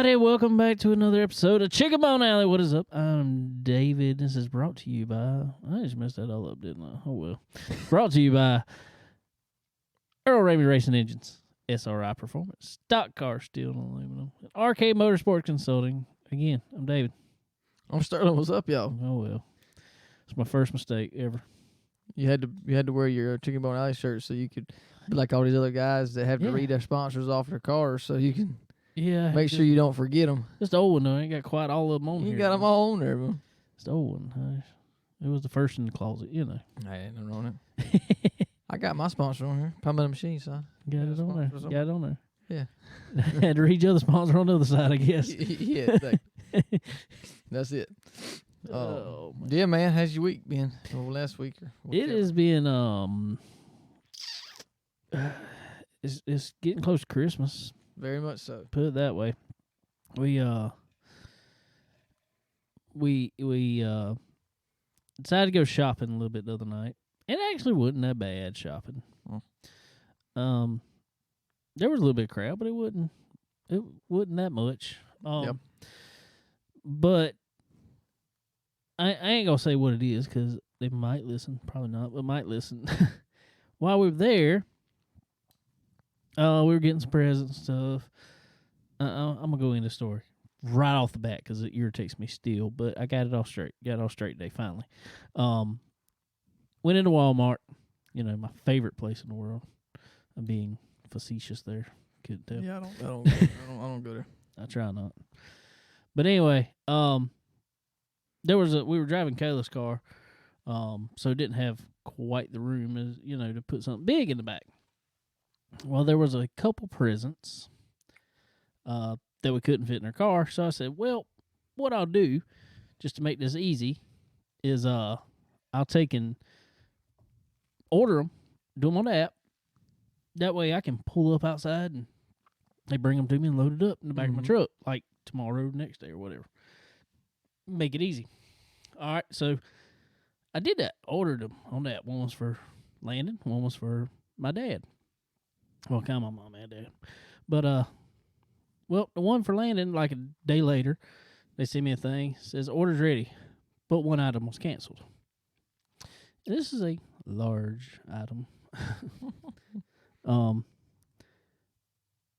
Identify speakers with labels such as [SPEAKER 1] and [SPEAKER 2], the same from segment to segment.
[SPEAKER 1] everybody. Welcome back to another episode of Chicken Bone Alley. What is up? I'm David. This is brought to you by... I just messed that all up, didn't I? Oh, well. Brought to you by Earl Ramey Racing Engines, SRI Performance, Stock Car Steel and Aluminum, and Arcade Motorsports Consulting. Again, I'm David.
[SPEAKER 2] I'm Sterling. What's up, y'all?
[SPEAKER 1] Oh, well. It's my first mistake ever.
[SPEAKER 2] You had to wear your Chicken Bone Alley shirt so you could be like all these other guys that have to read their sponsors off their cars so you can make sure you don't forget them.
[SPEAKER 1] It's the old one, though. I ain't got quite all of them on here.
[SPEAKER 2] You got them all on there, man.
[SPEAKER 1] It's the old one. It was the first in the closet, you know.
[SPEAKER 2] I ain't nothing on it. I got my sponsor on here. Pumping the machine, son.
[SPEAKER 1] Got it on there. Got it on there.
[SPEAKER 2] Yeah.
[SPEAKER 1] Had to read your other sponsor on the other side, I guess.
[SPEAKER 2] Yeah, exactly. That's it.
[SPEAKER 1] Oh, man.
[SPEAKER 2] Yeah, man. How's your week been? Well, last week or
[SPEAKER 1] it has been it's getting close to Christmas.
[SPEAKER 2] Very much so.
[SPEAKER 1] Put it that way. We decided to go shopping a little bit the other night. It actually wasn't that bad shopping.
[SPEAKER 2] Oh.
[SPEAKER 1] There was a little bit of crowd, but it wasn't that much.
[SPEAKER 2] Yep.
[SPEAKER 1] But I ain't gonna say what it is because they might listen. Probably not, but might listen. While we were there, we were getting some presents and stuff. I'm gonna go into the story right off the bat because it irritates me still. But I got it all straight. Got it all straight today finally. Went into Walmart. You know, my favorite place in the world. I'm being facetious there. Couldn't tell.
[SPEAKER 2] Yeah, I don't go there.
[SPEAKER 1] I try not. But anyway, we were driving Kayla's car, so it didn't have quite the room as to put something big in the back. Well, there was a couple presents that we couldn't fit in our car, so I said, well, what I'll do, just to make this easy, is I'll take and order them, do them on the app. That way I can pull up outside and they bring them to me and load it up in the back of my truck, like tomorrow, next day, or whatever. Make it easy. All right, so I did that. Ordered them on that. One was for Landon. One was for my dad. Well, kind of my mom and dad. But, well, the one for Landon, like a day later, they sent me a thing. Says, order's ready. But one item was canceled. And this is a large item. And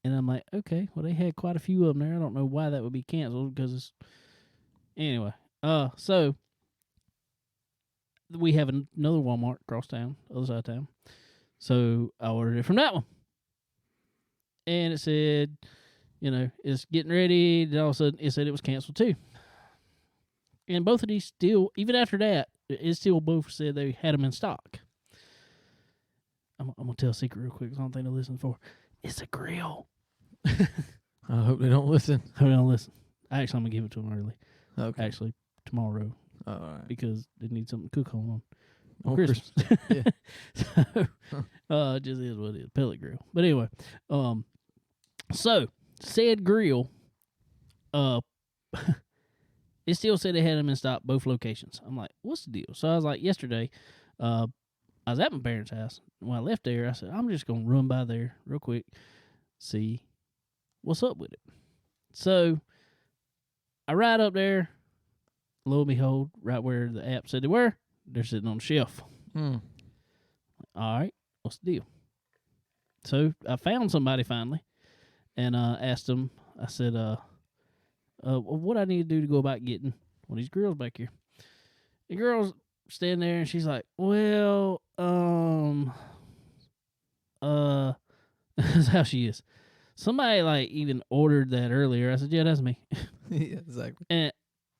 [SPEAKER 1] I'm like, okay, well, they had quite a few of them there. I don't know why that would be canceled because it's... Anyway, so we have another Walmart across town, other side of town. So I ordered it from that one. And it said, it's getting ready. And all of a sudden, it said it was canceled too. And both of these still, even after that, it still both said they had them in stock. I'm going to tell a secret real quick. It's the only thing to listen for. It's a grill.
[SPEAKER 2] I hope they don't listen.
[SPEAKER 1] Hope they don't listen. Actually, I'm going to give it to them early.
[SPEAKER 2] Okay.
[SPEAKER 1] Actually, tomorrow.
[SPEAKER 2] All right.
[SPEAKER 1] Because they need something to cook on
[SPEAKER 2] Christmas. Yeah.
[SPEAKER 1] So, it just is what it is. Pellet grill. But anyway, so, said grill, it still said they had them in stock, both locations. I'm like, what's the deal? So I was like, yesterday, I was at my parents' house. When I left there, I said, I'm just going to run by there real quick, see what's up with it. So I ride up there. Lo and behold, right where the app said they were, they're sitting on the shelf. All right, what's the deal? So I found somebody finally and asked them, I said, what I need to do to go about getting one of these grills back here. The girl's standing there and she's like, well, that's how she is. Somebody even ordered that earlier. I said, yeah, that's me.
[SPEAKER 2] Yeah, exactly.
[SPEAKER 1] And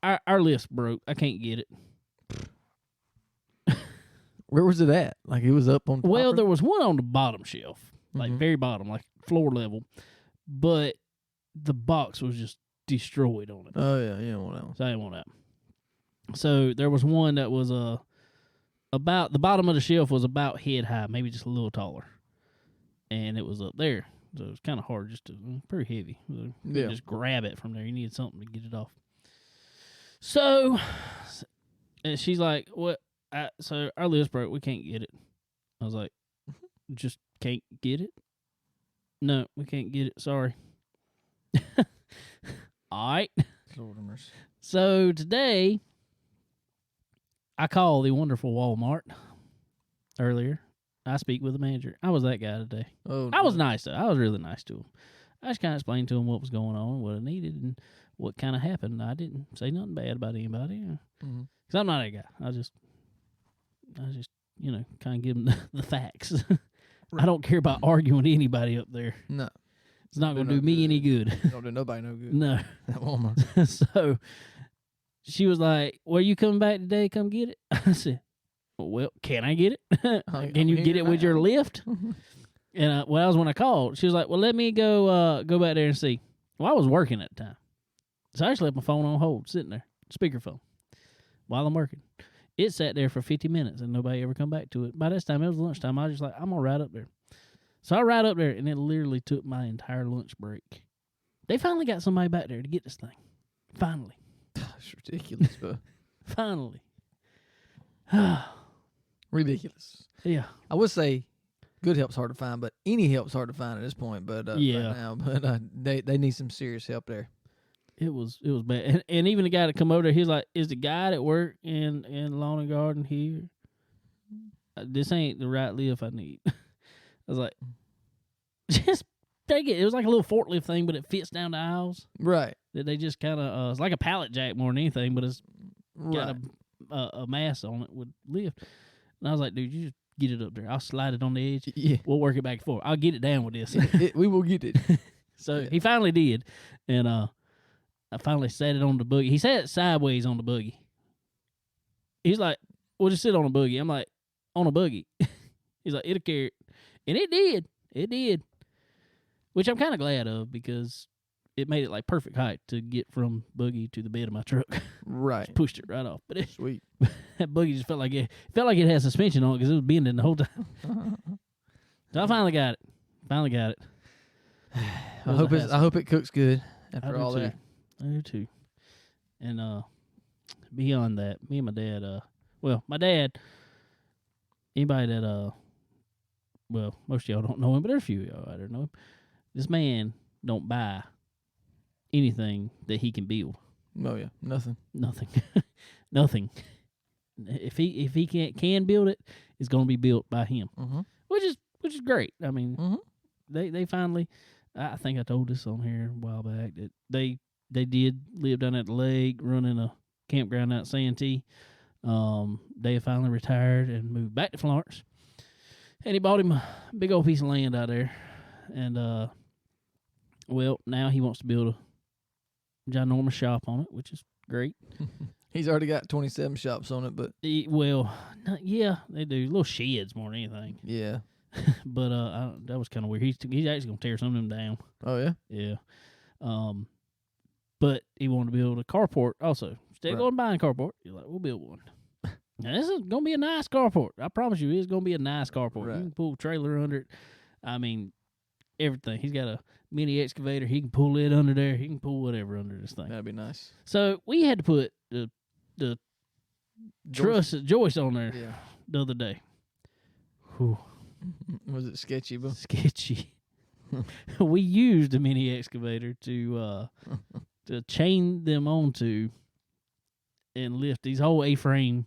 [SPEAKER 1] our list broke. I can't get it.
[SPEAKER 2] Where was it at? Like it was up on top?
[SPEAKER 1] Well, there was one on the bottom shelf, very bottom, like floor level, but the box was just destroyed on it.
[SPEAKER 2] Oh yeah, you don't want that one.
[SPEAKER 1] So I didn't want that. So there was one that was about the bottom of the shelf was about head high, maybe just a little taller, and it was up there. So it was kind of hard, pretty heavy. So you just grab it from there. You needed something to get it off. So, and she's like, "What? So our list broke. We can't get it." I was like, "Just can't get it? No, we can't get it. Sorry." All right.
[SPEAKER 2] Lord have mercy.
[SPEAKER 1] So today, I called the wonderful Walmart earlier. I speak with the manager. I was that guy today.
[SPEAKER 2] Oh,
[SPEAKER 1] I was nice, though. I was really nice to him. I just kind of explained to him what was going on, what I needed, and what kind of happened. I didn't say nothing bad about anybody. Because I'm not that guy. I just kind of give them the facts. Right. I don't care about arguing with anybody up there.
[SPEAKER 2] No.
[SPEAKER 1] It's not going to do me any good.
[SPEAKER 2] Don't do nobody no good.
[SPEAKER 1] No.
[SPEAKER 2] That Walmart.
[SPEAKER 1] So she was like, well, you coming back today? Come get it. I said, well, can I get it? Can you get it with your lift? And that was when I called. She was like, well, let me go back there and see. Well, I was working at the time. So I just left my phone on hold, sitting there, speakerphone, while I'm working. It sat there for 50 minutes, and nobody ever come back to it. By this time, it was lunchtime. I was just like, I'm going to ride up there. So I ride up there, and it literally took my entire lunch break. They finally got somebody back there to get this thing. Finally.
[SPEAKER 2] That's ridiculous, bro.
[SPEAKER 1] Finally.
[SPEAKER 2] Ridiculous.
[SPEAKER 1] Yeah.
[SPEAKER 2] I would say good help's hard to find, but any help's hard to find at this point. But
[SPEAKER 1] yeah.
[SPEAKER 2] Right now, but they need some serious help there.
[SPEAKER 1] It was bad. And even the guy that come over there, he's like, is the guy that work in Lawn and Garden here? This ain't the right lift I need. I was like, just take it. It was like a little forklift thing, but it fits down the aisles.
[SPEAKER 2] Right.
[SPEAKER 1] That they just kind of, it's like a pallet jack more than anything, but it's got a mass on it with lift. And I was like, dude, you just get it up there. I'll slide it on the edge.
[SPEAKER 2] Yeah.
[SPEAKER 1] We'll work it back and forth. I'll get it down with this.
[SPEAKER 2] We will get it.
[SPEAKER 1] So he finally did. And I finally sat it on the buggy. He sat it sideways on the buggy. He's like, well, just sit on the buggy. I'm like, on a buggy. He's like, it'll carry it. And it did. It did. Which I'm kind of glad of because it made it like perfect height to get from buggy to the bed of my truck.
[SPEAKER 2] Right.
[SPEAKER 1] Just pushed it right off. But
[SPEAKER 2] Sweet.
[SPEAKER 1] That buggy just felt like it had suspension on it because it was bending the whole time. So I finally got it.
[SPEAKER 2] I hope it cooks good after all that.
[SPEAKER 1] I do too. And beyond that, me and my dad, my dad, anybody that most of y'all don't know him, but there's a few of y'all out there know him. This man don't buy anything that he can build.
[SPEAKER 2] Oh yeah, nothing.
[SPEAKER 1] Nothing. If he can build it, it's going to be built by him, which is great. I mean, they finally. I think I told this on here a while back that they did live down at the lake, running a campground out in Santee. They have finally retired and moved back to Florence. And he bought him a big old piece of land out there. And, now he wants to build a ginormous shop on it, which is great.
[SPEAKER 2] He's already got 27 shops on it, but...
[SPEAKER 1] yeah, they do. Little sheds more than anything.
[SPEAKER 2] Yeah.
[SPEAKER 1] But that was kind of weird. He's actually going to tear some of them down.
[SPEAKER 2] Oh, yeah?
[SPEAKER 1] Yeah. But he wanted to build a carport also. Instead of going and buying a carport, you're like, we'll build one. Now, this is going to be a nice carport. I promise you, it's going to be a nice carport. Right. You can pull a trailer under it. I mean, everything. He's got a mini excavator. He can pull it under there. He can pull whatever under this thing.
[SPEAKER 2] That'd be nice.
[SPEAKER 1] So we had to put the joist on there the other day. Whew.
[SPEAKER 2] Was it sketchy, bro?
[SPEAKER 1] Sketchy. We used a mini excavator to chain them onto and lift these whole A-frame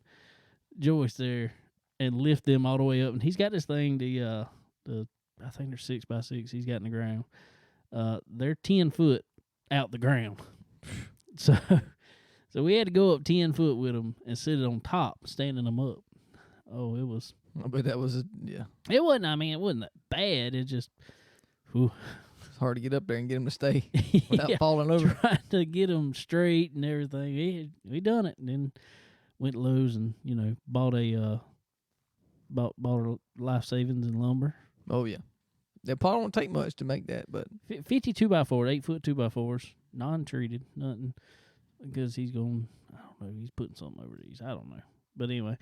[SPEAKER 1] joists there and lift them all the way up. And he's got this thing, I think they're 6x6 he's got in the ground. They're 10 foot out the ground. So we had to go up 10 foot with them and sit it on top, standing them up. Oh, it was.
[SPEAKER 2] I bet that was
[SPEAKER 1] It wasn't. I mean, it wasn't that bad. It just. Whew.
[SPEAKER 2] It's hard to get up there and get them to stay without falling over.
[SPEAKER 1] Trying to get them straight and everything. We done it, and then went to Lowe's and bought a life savings and lumber.
[SPEAKER 2] Oh yeah, they probably won't take much to make that, but
[SPEAKER 1] 52 by 4, 8 foot 2x4s, non-treated, nothing, because he's going. I don't know. He's putting something over these. I don't know, but anyway,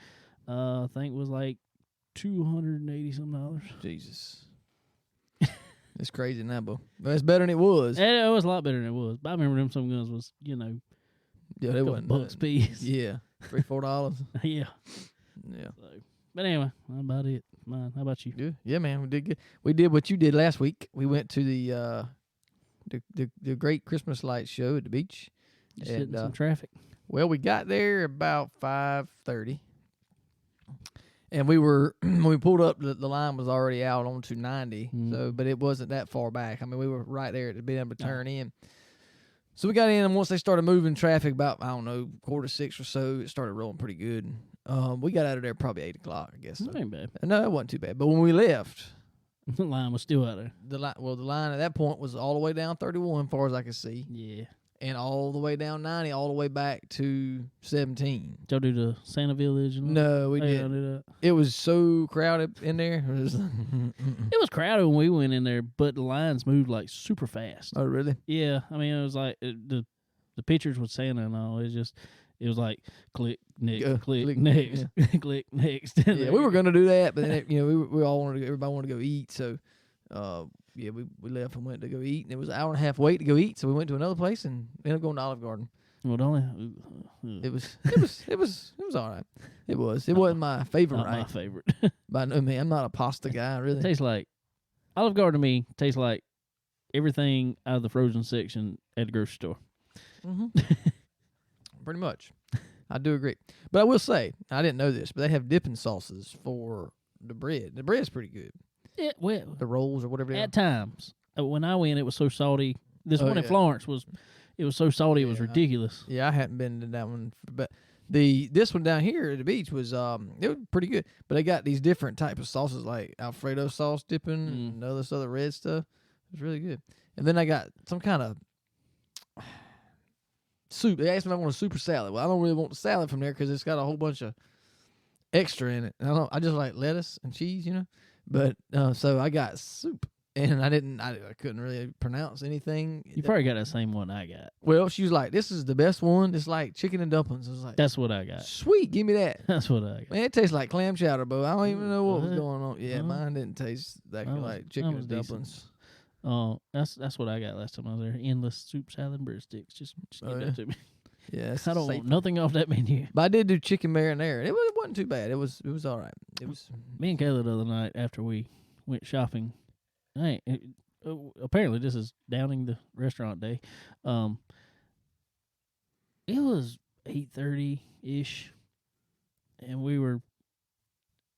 [SPEAKER 1] I think it was like $280
[SPEAKER 2] Jesus. It's crazy now, bro. But it's better than it was.
[SPEAKER 1] It was a lot better than it was. But I remember them some guns was,
[SPEAKER 2] yeah, they wasn't
[SPEAKER 1] bucks piece.
[SPEAKER 2] Yeah, $3-4.
[SPEAKER 1] Yeah.
[SPEAKER 2] Yeah.
[SPEAKER 1] So, but anyway, that's about it. Mine. How about you?
[SPEAKER 2] Yeah, man, we did good. We did what you did last week. We went to the the great Christmas light show at the beach.
[SPEAKER 1] Just hitting some traffic.
[SPEAKER 2] Well, we got there about 5:30. And when we pulled up, the line was already out on 290. So, but it wasn't that far back. I mean, we were right there to be able to turn in. So we got in, and once they started moving traffic about, 5:45 or so, it started rolling pretty good. We got out of there probably 8 o'clock, I guess.
[SPEAKER 1] That ain't bad.
[SPEAKER 2] No, it wasn't too bad. But when we left,
[SPEAKER 1] the line was still out there.
[SPEAKER 2] The line at that point was all the way down 31, as far as I could see.
[SPEAKER 1] Yeah.
[SPEAKER 2] And all the way down 90, all the way back to 17.
[SPEAKER 1] Did y'all do the Santa Village?
[SPEAKER 2] No, we didn't. It was so crowded in there.
[SPEAKER 1] It was crowded when we went in there, but the lines moved like super fast.
[SPEAKER 2] Oh, really?
[SPEAKER 1] Yeah. I mean, it was like the pictures with Santa and all. It was like click next, click next, click next.
[SPEAKER 2] Yeah, we were gonna do that, but then we all wanted to. Everybody wanted to go eat, so. We left and went to go eat, and it was an hour and a half wait to go eat. So we went to another place and ended up going to Olive Garden.
[SPEAKER 1] Well,
[SPEAKER 2] it was all right. It wasn't my favorite.
[SPEAKER 1] Not my favorite.
[SPEAKER 2] By no means, I'm not a pasta guy. Really,
[SPEAKER 1] it tastes like Olive Garden to me. Tastes like everything out of the frozen section at the grocery store.
[SPEAKER 2] Mm-hmm. Pretty much, I do agree. But I will say, I didn't know this, but they have dipping sauces for the bread. The bread's pretty good.
[SPEAKER 1] Yeah, well,
[SPEAKER 2] the rolls or whatever.
[SPEAKER 1] At times, when I went, it was so salty. This one in Florence was so salty, it was ridiculous.
[SPEAKER 2] I hadn't been to that one, but this one down here at the beach was it was pretty good. But they got these different types of sauces like Alfredo sauce dipping and all this other red stuff. It was really good. And then I got some kind of soup. They asked me if I want a super salad. Well, I don't really want the salad from there because it's got a whole bunch of extra in it. And I just like lettuce and cheese, But so I got soup, and I couldn't really pronounce anything.
[SPEAKER 1] You probably got that same one I got.
[SPEAKER 2] Well, she was like, "This is the best one. It's like chicken and dumplings." I was like,
[SPEAKER 1] "That's what I got."
[SPEAKER 2] Sweet, give me that.
[SPEAKER 1] That's what I got.
[SPEAKER 2] Man, it tastes like clam chowder, but I don't even know what was going on. Yeah, mine didn't taste like chicken and dumplings.
[SPEAKER 1] Oh, that's what I got last time I was there. Endless soup, salad, and breadsticks. Just give that to me.
[SPEAKER 2] Yeah,
[SPEAKER 1] I don't want nothing off that menu.
[SPEAKER 2] But I did do chicken marinara. It wasn't too bad. It was all right. It was.
[SPEAKER 1] Me and Kayla the other night after we went shopping. Apparently this is Downing the restaurant day. It was 8:30-ish, and we were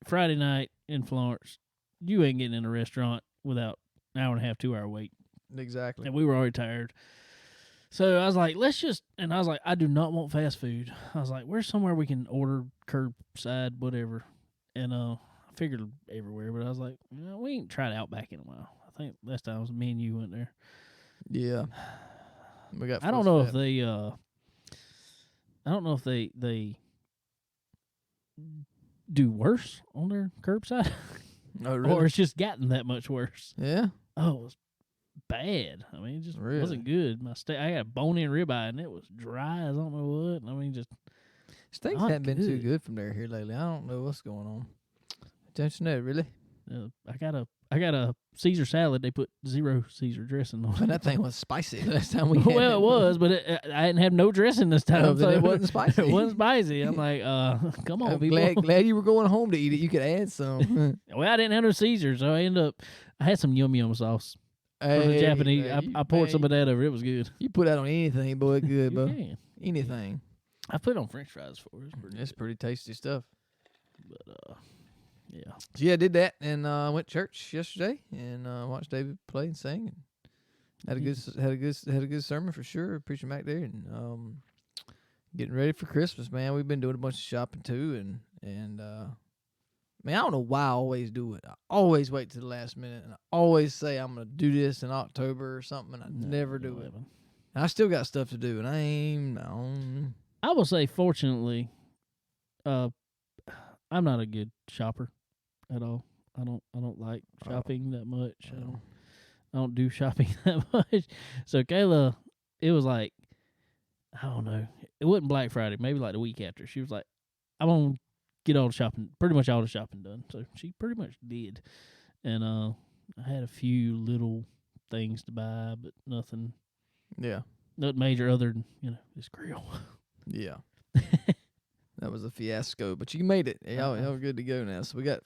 [SPEAKER 1] Friday night in Florence. You ain't getting in a restaurant without an hour and a half, 2 hour wait.
[SPEAKER 2] Exactly.
[SPEAKER 1] And we were already tired. So I was like, I do not want fast food. I was like, where's somewhere we can order curbside, whatever. And I figured everywhere, but I was like, we ain't tried Outback in a while. I think last time was me and you went there.
[SPEAKER 2] Yeah.
[SPEAKER 1] I don't know if they do worse on their curbside.
[SPEAKER 2] Oh, really?
[SPEAKER 1] Or it's just gotten that much worse.
[SPEAKER 2] Yeah.
[SPEAKER 1] Oh, it was bad. I mean, it just wasn't good. I got a bone-in ribeye, and it was dry as I don't know what. I mean, just
[SPEAKER 2] steaks haven't been too good from there here lately. I don't know what's going on. Don't you know, really?
[SPEAKER 1] I got a Caesar salad. They put 0 Caesar dressing on it.
[SPEAKER 2] And that thing was spicy last time we had
[SPEAKER 1] Well, it was, but I didn't have no dressing this time.
[SPEAKER 2] So it wasn't spicy.
[SPEAKER 1] It wasn't spicy. I'm like, come on,
[SPEAKER 2] I'm
[SPEAKER 1] people.
[SPEAKER 2] glad you were going home to eat it. You could add some.
[SPEAKER 1] Well, I didn't have no Caesar, so I had some yum sauce. From the Japanese. I poured some of that over. It was good.
[SPEAKER 2] You put that on anything, boy. Good, bro.
[SPEAKER 1] Can.
[SPEAKER 2] Anything.
[SPEAKER 1] I put it on French fries for it.
[SPEAKER 2] It's pretty tasty stuff.
[SPEAKER 1] But yeah.
[SPEAKER 2] So yeah, I did that and went to church yesterday and watched David play and sing and had a good sermon for sure. Preaching back there and getting ready for Christmas, man. We've been doing a bunch of shopping too and man, I don't know why I always do it. I always wait to the last minute, and I always say I'm going to do this in October or something, and I never do it. And I still got stuff to do, and
[SPEAKER 1] I will say, fortunately, I'm not a good shopper at all. I don't like shopping that much. I don't do shopping that much. So Kayla, it was like, I don't know. It wasn't Black Friday. Maybe like the week after. She was like, I'm going to get pretty much all the shopping done. So she pretty much did. And I had a few little things to buy, but nothing major other than, this grill.
[SPEAKER 2] Yeah. That was a fiasco, but you made it. Y'all good to go now. So we got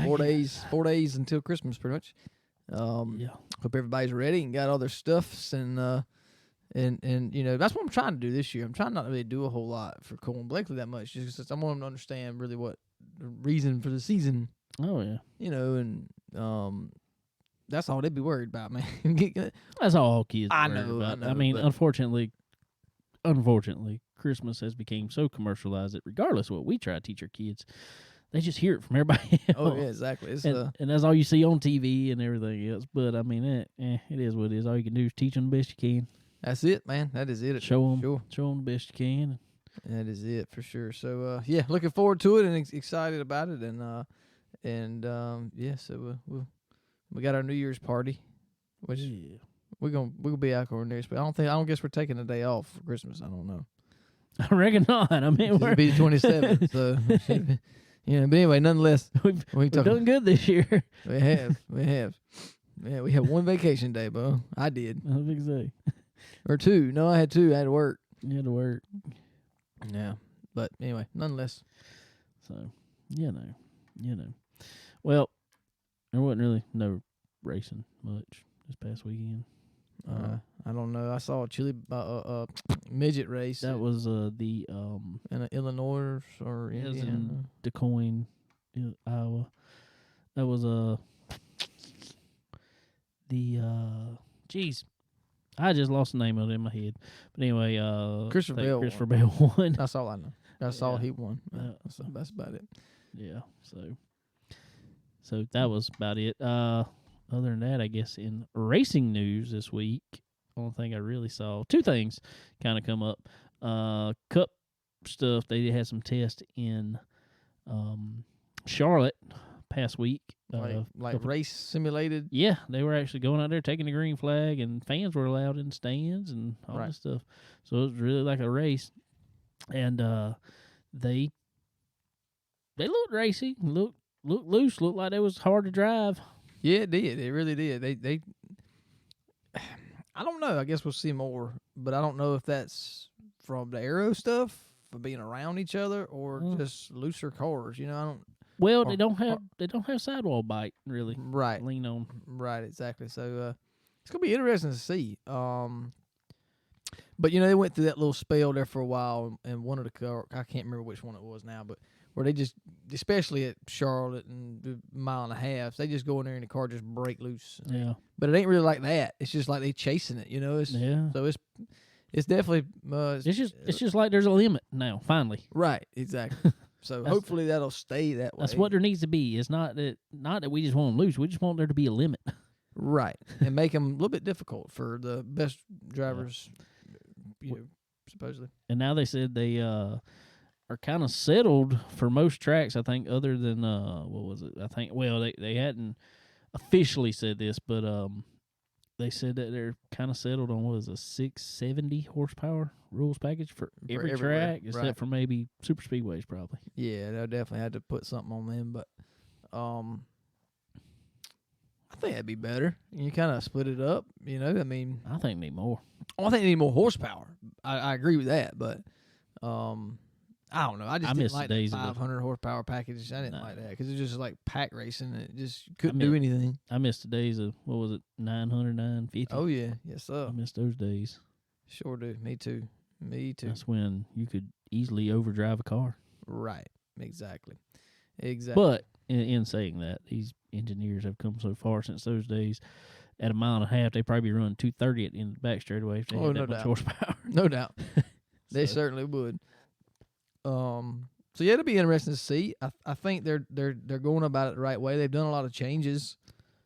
[SPEAKER 2] 4 days until Christmas pretty much. hope everybody's ready and got all their stuffs and you know, that's what I'm trying to do this year. I'm trying not to really do a whole lot for Cole and Blakely that much, just because I want them to understand really what the reason for the season.
[SPEAKER 1] Oh yeah.
[SPEAKER 2] You know, and that's all they'd be worried about, man.
[SPEAKER 1] That's all kids.
[SPEAKER 2] I
[SPEAKER 1] worry
[SPEAKER 2] know,
[SPEAKER 1] about.
[SPEAKER 2] I know,
[SPEAKER 1] mean,
[SPEAKER 2] but-
[SPEAKER 1] unfortunately, Christmas has become so commercialized that regardless of what we try to teach our kids, they just hear it from everybody else.
[SPEAKER 2] Oh yeah, exactly. It's
[SPEAKER 1] And that's all you see on TV and everything else. But I mean, it is what it is. All you can do is teach them the best you can.
[SPEAKER 2] that's it, man. That is it.
[SPEAKER 1] Show them
[SPEAKER 2] Sure.
[SPEAKER 1] the best you can.
[SPEAKER 2] That is it for sure. So yeah, looking forward to it and excited about it, and yeah. So we got our New Year's party, which
[SPEAKER 1] Yeah.
[SPEAKER 2] we'll be out on there. But I don't guess we're taking a day off for Christmas. I don't know.
[SPEAKER 1] I reckon not. I mean,
[SPEAKER 2] It'll be the 27th. So yeah. But anyway, nonetheless,
[SPEAKER 1] we've
[SPEAKER 2] we
[SPEAKER 1] done good this year.
[SPEAKER 2] We have. Yeah, we had one vacation day, Bo. I did.
[SPEAKER 1] I think so.
[SPEAKER 2] Or two. No, I had two. I had to work.
[SPEAKER 1] You had to work.
[SPEAKER 2] Yeah. But anyway, nonetheless.
[SPEAKER 1] So, you know. Well, there wasn't really no racing much this past weekend.
[SPEAKER 2] I don't know. I saw a chili midget race.
[SPEAKER 1] That was the
[SPEAKER 2] in Illinois or
[SPEAKER 1] it was
[SPEAKER 2] Indiana.
[SPEAKER 1] in DeCoin, Iowa. That was geez, I just lost the name of it in my head. But anyway,
[SPEAKER 2] Christopher Bell
[SPEAKER 1] Christopher Bell won.
[SPEAKER 2] That's all I know. That's all
[SPEAKER 1] Yeah.
[SPEAKER 2] he won.
[SPEAKER 1] Yeah.
[SPEAKER 2] That's about it.
[SPEAKER 1] Yeah, so that was about it. Other than that, I guess in racing news this week, only thing I really saw, two things kind of come up. Cup stuff, they had some tests in Charlotte past week.
[SPEAKER 2] Like race simulated.
[SPEAKER 1] Yeah, they were actually going out there taking the green flag, and fans were allowed in stands and all
[SPEAKER 2] Right.
[SPEAKER 1] this stuff. So it was really like a race, and they looked racy, looked loose, looked like it was hard to drive.
[SPEAKER 2] Yeah, it did. It really did. They I don't know. I guess we'll see more, but I don't know if that's from the aero stuff, for being around each other, or just looser cars. You know, I don't.
[SPEAKER 1] Well,
[SPEAKER 2] Or-
[SPEAKER 1] they don't have sidewall bite really.
[SPEAKER 2] Right.
[SPEAKER 1] Lean on.
[SPEAKER 2] Right, exactly. So it's gonna be interesting to see. But you know, they went through that little spell there for a while, and one of the car, I can't remember which one it was now, but where they just, especially at Charlotte and the mile and a half, they just go in there and the car just break loose.
[SPEAKER 1] Yeah.
[SPEAKER 2] But it ain't really like that. It's just like they chasing it, you know.
[SPEAKER 1] Yeah.
[SPEAKER 2] So it's definitely
[SPEAKER 1] It's just like there's a limit now. Finally,
[SPEAKER 2] right, exactly. So hopefully that'll stay that way.
[SPEAKER 1] that's what there needs to be. It's not that we just want them loose. We just want there to be a limit.
[SPEAKER 2] Right, and make them a little bit difficult for the best drivers. You know, supposedly.
[SPEAKER 1] And now they said they are kind of settled for most tracks. I think other than what was it? I think they hadn't officially said this, but they said that they're kind of settled on what is a 670 horsepower rules package for every
[SPEAKER 2] everywhere,
[SPEAKER 1] track, except
[SPEAKER 2] right.
[SPEAKER 1] for maybe super speedways probably.
[SPEAKER 2] Yeah, they'll definitely had to put something on them, but I think that'd be better. You kind of split it up, you know. I mean,
[SPEAKER 1] I think need more.
[SPEAKER 2] I think they need more horsepower. I agree with that, but I don't know. I just didn't
[SPEAKER 1] miss
[SPEAKER 2] like
[SPEAKER 1] the
[SPEAKER 2] the
[SPEAKER 1] days of
[SPEAKER 2] 500 horsepower package. I didn't
[SPEAKER 1] Nah.
[SPEAKER 2] like that because it's just like pack racing. And it just couldn't
[SPEAKER 1] miss-
[SPEAKER 2] do anything.
[SPEAKER 1] I missed the days of what was it 900, 950.
[SPEAKER 2] Oh yeah, yes sir.
[SPEAKER 1] I missed those days.
[SPEAKER 2] Sure do. Me too. Me too.
[SPEAKER 1] That's when you could easily overdrive a car.
[SPEAKER 2] Right. Exactly. Exactly.
[SPEAKER 1] But in saying that, these engineers have come so far since those days. At a mile and a half, they probably run 230 at the end of the back straightaway if they had
[SPEAKER 2] no
[SPEAKER 1] that much
[SPEAKER 2] doubt.
[SPEAKER 1] horsepower.
[SPEAKER 2] No doubt. They
[SPEAKER 1] So,
[SPEAKER 2] certainly would. So yeah, it'll be interesting to see. I think they're going about it the right way. They've done a lot of changes,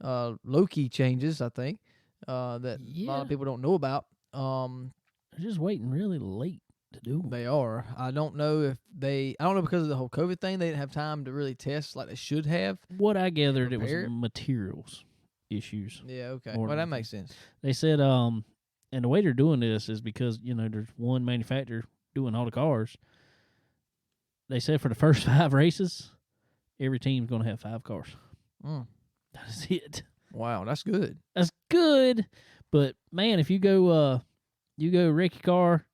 [SPEAKER 2] low key changes. I think that a lot
[SPEAKER 1] Yeah.
[SPEAKER 2] of people don't know about.
[SPEAKER 1] They're just waiting really late to do 'em.
[SPEAKER 2] They are. I don't know because of the whole COVID thing. They didn't have time to really test like they should have.
[SPEAKER 1] What I gathered, it was
[SPEAKER 2] Prepare it?
[SPEAKER 1] materials issues.
[SPEAKER 2] Yeah. Okay.
[SPEAKER 1] More
[SPEAKER 2] Well, that
[SPEAKER 1] than
[SPEAKER 2] makes sense.
[SPEAKER 1] They said, and the way they're doing this is because, there's one manufacturer doing all the cars. They said for the first 5 races, every team's going to have 5 cars.
[SPEAKER 2] Mm.
[SPEAKER 1] That is it.
[SPEAKER 2] Wow, that's good.
[SPEAKER 1] That's good. But, man, if you go wreck your car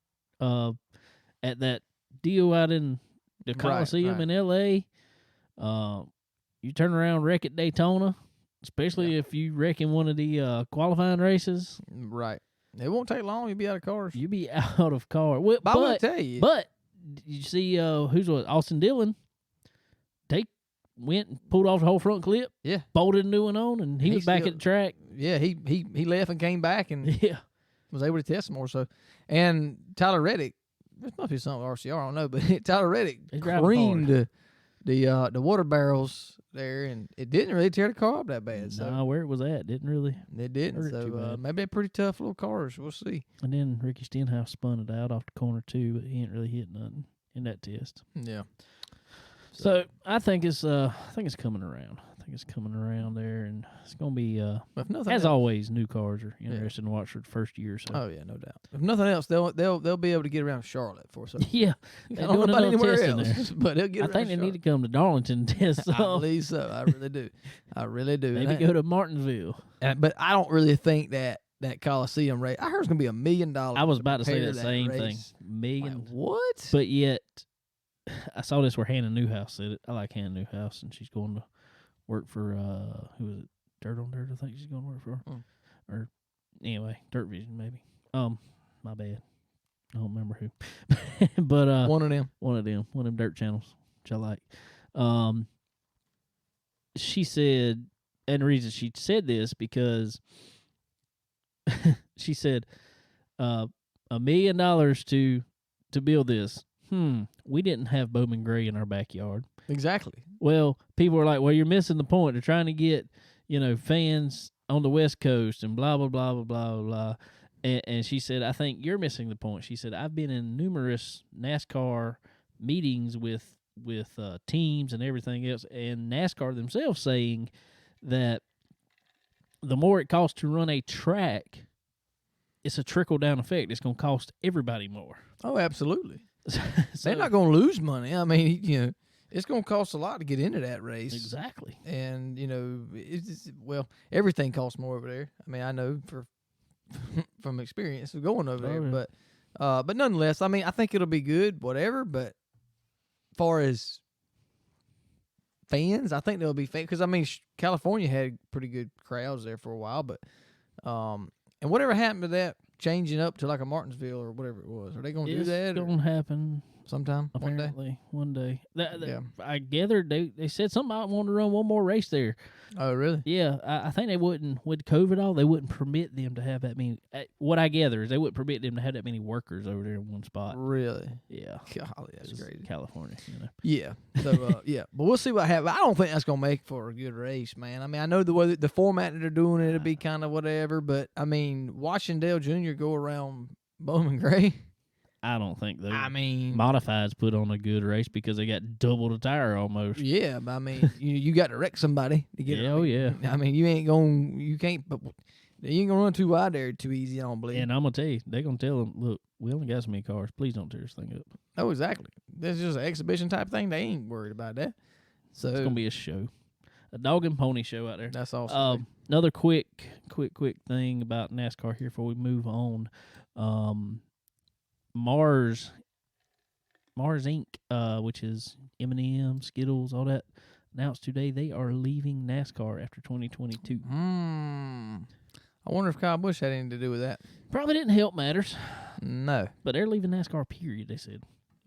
[SPEAKER 1] at that deal out in the Coliseum
[SPEAKER 2] right.
[SPEAKER 1] in L.A., you turn around, wreck at Daytona, especially if you wreck in one of the qualifying races.
[SPEAKER 2] Right. It won't take long. You'll be out of cars.
[SPEAKER 1] You'll be out of car. Well,
[SPEAKER 2] But I will tell you.
[SPEAKER 1] But you see, Austin Dillon? They went and pulled off the whole front clip.
[SPEAKER 2] Yeah.
[SPEAKER 1] Bolted a new one on, and he was back at the track.
[SPEAKER 2] Yeah, he left and came back and was able to test more. So, and Tyler Reddick, this must be something with RCR, I don't know, but Tyler Reddick creamed the water barrels there, and it didn't really tear the car up that bad. So
[SPEAKER 1] where it was at didn't really.
[SPEAKER 2] It didn't. So maybe they're pretty tough little cars. We'll see.
[SPEAKER 1] And then Ricky Stenhouse spun it out off the corner too, but he ain't really hit nothing in that test.
[SPEAKER 2] Yeah.
[SPEAKER 1] So I think it's coming around. I think it's coming around there, and it's gonna be as always. New cars are interesting to watch for the first year or so.
[SPEAKER 2] Oh yeah, no doubt. If nothing else, they'll be able to get around Charlotte for us.
[SPEAKER 1] Yeah,
[SPEAKER 2] I don't know about anywhere else, but they'll get.
[SPEAKER 1] I think they need to come to Darlington and test.
[SPEAKER 2] I believe so. I really do. I really do.
[SPEAKER 1] Maybe go to Martinsville.
[SPEAKER 2] But I don't really think that Coliseum race. I heard it's gonna be $1 million.
[SPEAKER 1] I was about to say that same thing. $1 million.
[SPEAKER 2] Like, what?
[SPEAKER 1] But yet, I saw this where Hannah Newhouse said it. I like Hannah Newhouse, and she's going to work for who is it? Dirt on Dirt, I think she's going to work for. Or anyway, Dirt Vision maybe. My bad. I don't remember who. But
[SPEAKER 2] one of them.
[SPEAKER 1] One of them dirt channels, which I like. She said, and the reason she said this because she said $1 million to build this. We didn't have Bowman Gray in our backyard.
[SPEAKER 2] Exactly.
[SPEAKER 1] Well, people are like, well, you're missing the point. They're trying to get, fans on the West Coast and blah, blah, blah, blah, blah, blah. And she said, I think you're missing the point. She said, I've been in numerous NASCAR meetings with teams and everything else, and NASCAR themselves saying that the more it costs to run a track, it's a trickle-down effect. It's going to cost everybody more.
[SPEAKER 2] Oh, absolutely.
[SPEAKER 1] So,
[SPEAKER 2] they're not going to lose money. I mean, it's going to cost a lot to get into that race.
[SPEAKER 1] Exactly.
[SPEAKER 2] And, everything costs more over there. I mean, I know from experience of going over there. Yeah. But nonetheless, I mean, I think it'll be good, whatever. But far as fans, I think there'll be fans. Because, I mean, California had pretty good crowds there for a while. But and whatever happened to that changing up to like a Martinsville or whatever it was, are they going to do that?
[SPEAKER 1] It's going to happen
[SPEAKER 2] sometime.
[SPEAKER 1] Apparently, one day.
[SPEAKER 2] Yeah.
[SPEAKER 1] I gathered they said something about wanting to run one more race there.
[SPEAKER 2] Oh, really?
[SPEAKER 1] Yeah, I think they wouldn't, with COVID all, they wouldn't permit them to have that many. What I gather is they wouldn't permit them to have that many workers over there in one spot.
[SPEAKER 2] Really?
[SPEAKER 1] Yeah.
[SPEAKER 2] Golly, that's crazy.
[SPEAKER 1] California,
[SPEAKER 2] Yeah. So, yeah. But we'll see what happens. I don't think that's going to make for a good race, man. I mean, I know the way the format that they're doing it'll be kind of whatever, but, I mean, watching Dale Jr. go around Bowman Gray.
[SPEAKER 1] I don't think they.
[SPEAKER 2] I mean,
[SPEAKER 1] Modifieds put on a good race because they got double the tire almost.
[SPEAKER 2] Yeah, but I mean, you got to wreck somebody to get.
[SPEAKER 1] Oh yeah.
[SPEAKER 2] I mean, you ain't gonna run too wide there too easy. I don't believe.
[SPEAKER 1] And I'm gonna tell you, they're gonna tell them, look, we only got so many cars. Please don't tear this thing up.
[SPEAKER 2] Oh, exactly. That's just an exhibition type thing. They ain't worried about that. So
[SPEAKER 1] it's gonna be a show, a dog and pony show out there.
[SPEAKER 2] That's awesome.
[SPEAKER 1] Another quick thing about NASCAR here before we move on. Mars Inc., which is M&M, Skittles, all that, announced today they are leaving NASCAR after 2022.
[SPEAKER 2] I wonder if Kyle Busch had anything to do with that.
[SPEAKER 1] Probably didn't help matters.
[SPEAKER 2] No.
[SPEAKER 1] But they're leaving NASCAR, period, they said.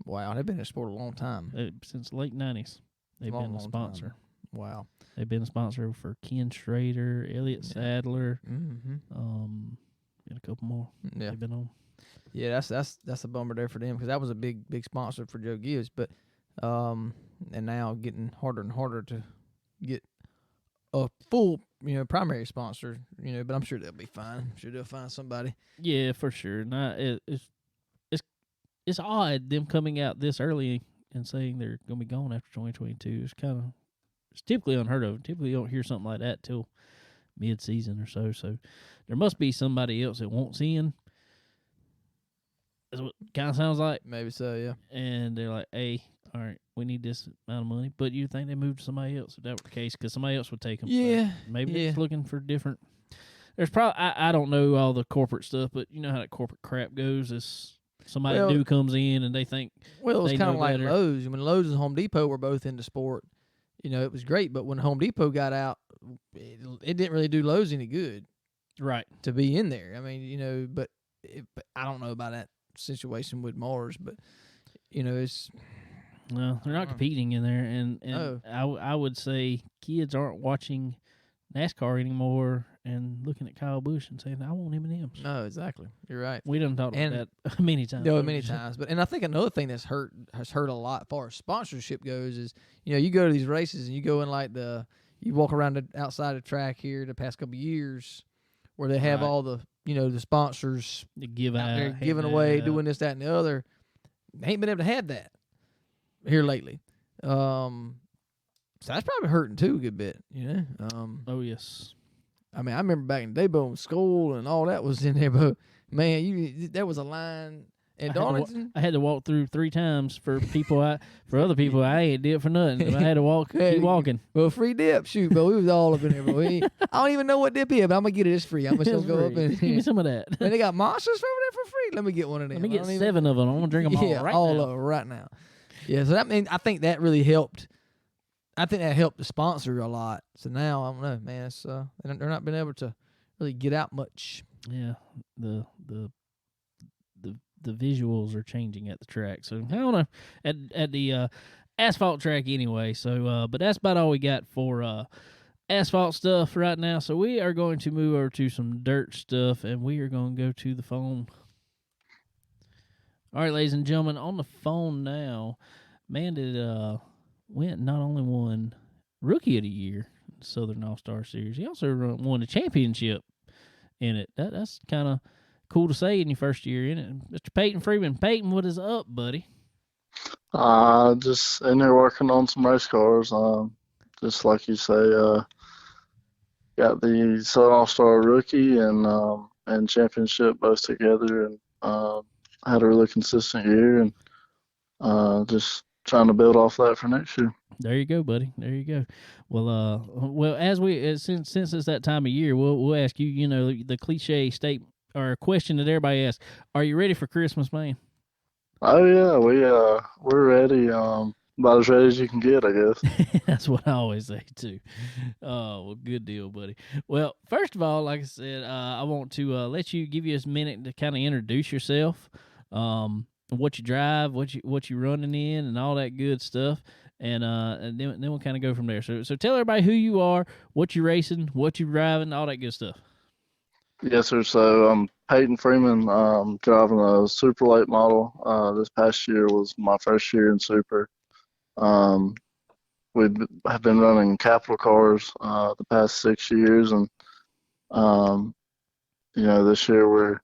[SPEAKER 2] Wow, they've been in the sport a long time.
[SPEAKER 1] Since the late 90s. They've been a sponsor.
[SPEAKER 2] Time. Wow.
[SPEAKER 1] They've been a sponsor for Ken Schrader, Elliott Sadler,
[SPEAKER 2] and
[SPEAKER 1] a couple more they've been on.
[SPEAKER 2] Yeah, that's a bummer there for them because that was a big sponsor for Joe Gibbs, but and now getting harder and harder to get a full primary sponsor, but I'm sure they'll be fine. I'm sure they'll find somebody.
[SPEAKER 1] Yeah, for sure. It's odd them coming out this early and saying they're gonna be gone after 2022. It's typically unheard of. Typically you don't hear something like that till mid-season or so. So there must be somebody else that wants in. That's what it kind of sounds like.
[SPEAKER 2] Maybe so, yeah.
[SPEAKER 1] And they're like, hey, all right, we need this amount of money. But you think they moved to somebody else if that were the case? Because somebody else would take them.
[SPEAKER 2] Yeah.
[SPEAKER 1] Maybe they're just looking for different. There's probably, I don't know all the corporate stuff, but you know how that corporate crap goes. It's somebody new comes in and they think.
[SPEAKER 2] Well, it was kind of like Lowe's. When Lowe's and Home Depot were both in the sport, it was great. But when Home Depot got out, it didn't really do Lowe's any good.
[SPEAKER 1] Right.
[SPEAKER 2] To be in there. I mean, but I don't know about that situation with Mars, but it's.
[SPEAKER 1] Well, they're not competing in there, and
[SPEAKER 2] No.
[SPEAKER 1] I would say kids aren't watching NASCAR anymore and looking at Kyle Busch and saying, "I want M&Ms."
[SPEAKER 2] No, exactly. You're right.
[SPEAKER 1] We done talked about that many times.
[SPEAKER 2] Many times. But I think another thing has hurt a lot as far as sponsorship goes is you go to these races and you go in like you walk around outside the track here the past couple of years where they have all the the sponsors
[SPEAKER 1] give
[SPEAKER 2] out there giving away, doing this, that, and the other. They ain't been able to have that here lately. So that's probably hurting too a good bit,
[SPEAKER 1] Oh yes.
[SPEAKER 2] I mean, I remember back in the day, but school and all that was in there, but man, there was a line in Darlington.
[SPEAKER 1] I had to walk through 3 times for other people. I ain't did it for nothing. I had to keep walking.
[SPEAKER 2] Well, free dip, shoot, but we was all up in there. But I don't even know what dip is, but I'm gonna get it. It's free. I'm gonna go up and
[SPEAKER 1] give me some of that.
[SPEAKER 2] Man, they got monsters over there for free. Let me get one of them.
[SPEAKER 1] Let me get 7 of them. I'm gonna drink them all right now.
[SPEAKER 2] All of them right now. Yeah, so I think that really helped. I think that helped the sponsor a lot. So now I don't know, man. It's they're not been able to really get out much.
[SPEAKER 1] Yeah, the visuals are changing at the track. So I don't know at the asphalt track anyway. So but that's about all we got for asphalt stuff right now. So we are going to move over to some dirt stuff, and we are going to go to the phone. All right, ladies and gentlemen, on the phone now, man did went not only won Rookie of the Year in the Southern All-Star Series, he also won the championship in it. That's kind of cool to say in your first year in it. Mr. Peyton Freeman. Peyton, what is up, buddy?
[SPEAKER 3] Just in there working on some race cars. Just like you say, got the Southern All-Star Rookie and championship both together, and had a really consistent year, and just trying to build off that for next year.
[SPEAKER 1] There you go, buddy. There you go. Well, as since it's that time of year, we'll ask you, the cliche statement or question that everybody asks: are you ready for Christmas, man?
[SPEAKER 3] Oh yeah, we're ready. About as ready as you can get, I guess.
[SPEAKER 1] That's what I always say too. Well, good deal, buddy. Well, first of all, like I said, I want to let you give you a minute to kind of introduce yourself. What you drive, what you running in, and all that good stuff, and then we'll kind of go from there. So tell everybody who you are, what you racing, what you driving, all that good stuff.
[SPEAKER 3] Yes, sir. So I'm Payton Freeman. Driving a super late model. This past year was my first year in super. We have been running capital cars the past 6 years, and this year we're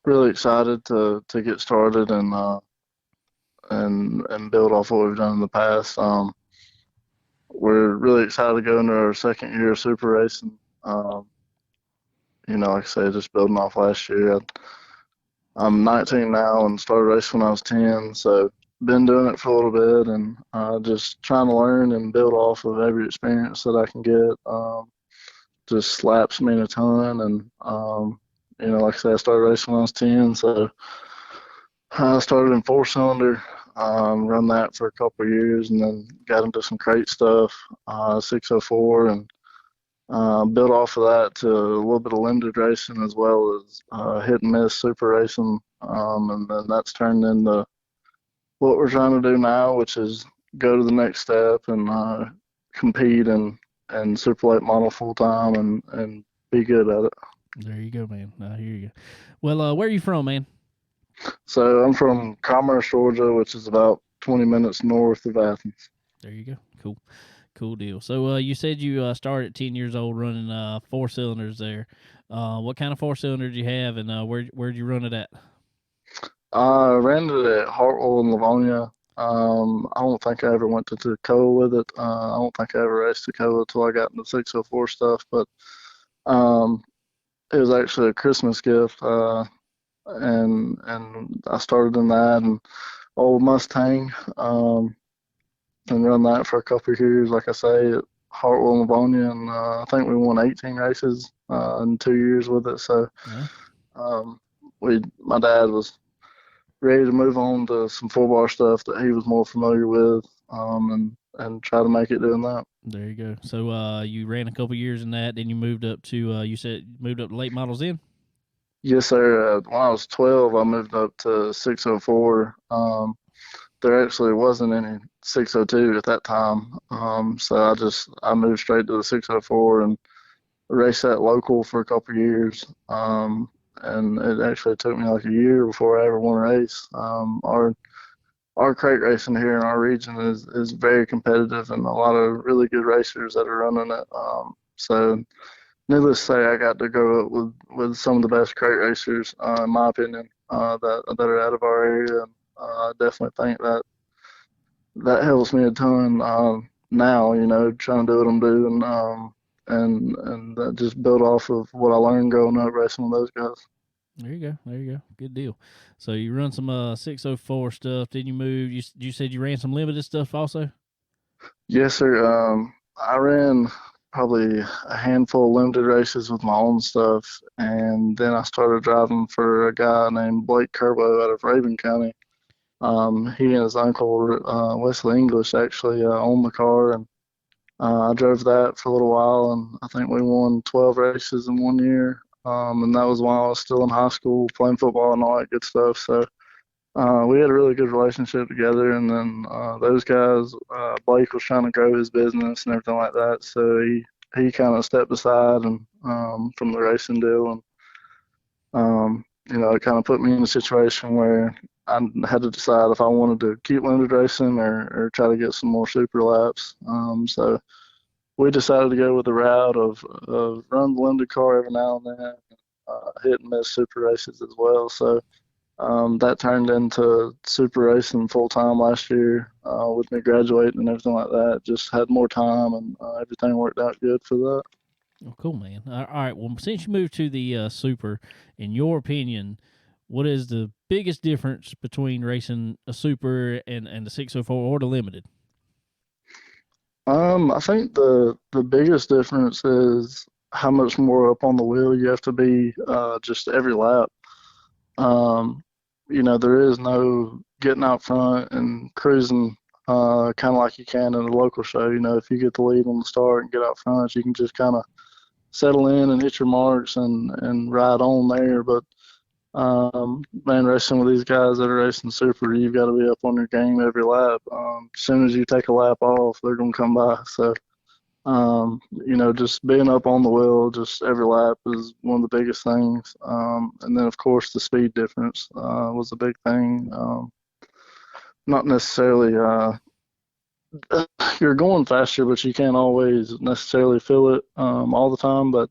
[SPEAKER 3] really excited to get started and build off what we've done in the past. We're really excited to go into our second year of super racing. Like I said, just building off last year. I'm 19 now and started racing when I was 10, so been doing it for a little bit, and just trying to learn and build off of every experience that I can get. Just slaps me a ton, and like I said, I started racing when I was 10, so I started in 4-cylinder, run that for a couple of years, and then got into some crate stuff, 604, and built off of that to a little bit of limited racing as well as hit and miss super racing, and then that's turned into what we're trying to do now, which is go to the next step and compete and super late model full time and be good at it.
[SPEAKER 1] There you go, man. I hear you. Well, where are you from, man?
[SPEAKER 3] So I'm from Commerce, Georgia, which is about 20 minutes north of Athens.
[SPEAKER 1] There you go. Cool deal. So you said you started at 10 years old running 4-cylinders there. What kind of 4-cylinder did you have, and where'd you run it at?
[SPEAKER 3] I ran it at Hartwell in Livonia. I don't think I ever went to Tacoma with it. I don't think I ever raced Tacoma until I got into 604 stuff, but it was actually a Christmas gift, and I started in that and old Mustang, and run that for a couple of years, like I say, at Hartwell and Livonia, and I think we won 18 races in 2 years with it. So my dad was ready to move on to some 4-bar stuff that he was more familiar with, and and try to make it doing that.
[SPEAKER 1] There you go. So you ran a couple years in that, then you moved up to you said moved up to late models then?
[SPEAKER 3] Yes, sir. When I was 12, I moved up to 604. There actually wasn't any 602 at that time. So I moved straight to the 604 and raced that local for a couple of years. And it actually took me like a year before I ever won a race. Our crate racing here in our region is very competitive and a lot of really good racers that are running it. So needless to say, I got to grow up with some of the best crate racers, in my opinion, that are out of our area. And I definitely think that helps me a ton now. Trying to do what I'm doing, and just build off of what I learned growing up racing with those guys.
[SPEAKER 1] There you go. There you go. Good deal. So you run some 604 stuff. Then you moved. You said you ran some limited stuff also.
[SPEAKER 3] Yes, sir. I ran probably a handful of limited races with my own stuff, and then I started driving for a guy named Blake Kerbo out of Raven County. He and his uncle, Wesley English, actually owned the car, and I drove that for a little while, and I think we won 12 races in 1 year. And that was while I was still in high school playing football and all that good stuff. So we had a really good relationship together. And then those guys, Blake was trying to grow his business and everything like that. So he kind of stepped aside and from the racing deal. And, it kind of put me in a situation where I had to decide if I wanted to keep limited racing or try to get some more super laps. So we decided to go with the route of run the limited car every now and then, hit and miss super races as well. So that turned into super racing full time last year with me graduating and everything like that. Just had more time and everything worked out good for that.
[SPEAKER 1] Oh, cool, man. All right. Well, since you moved to the super, in your opinion, what is the biggest difference between racing a super and the 604 or the limited?
[SPEAKER 3] I think the biggest difference is how much more up on the wheel you have to be just every lap. There is no getting out front and cruising kind of like you can in a local show. If you get the lead on the start and get out front, you can just kind of settle in and hit your marks and ride on there. But man, racing with these guys that are racing super, you've got to be up on your game every lap. As soon as you take a lap off, they're going to come by. So, just being up on the wheel just every lap is one of the biggest things. And then, of course, the speed difference was a big thing. Not necessarily you're going faster, but you can't always necessarily feel it all the time. But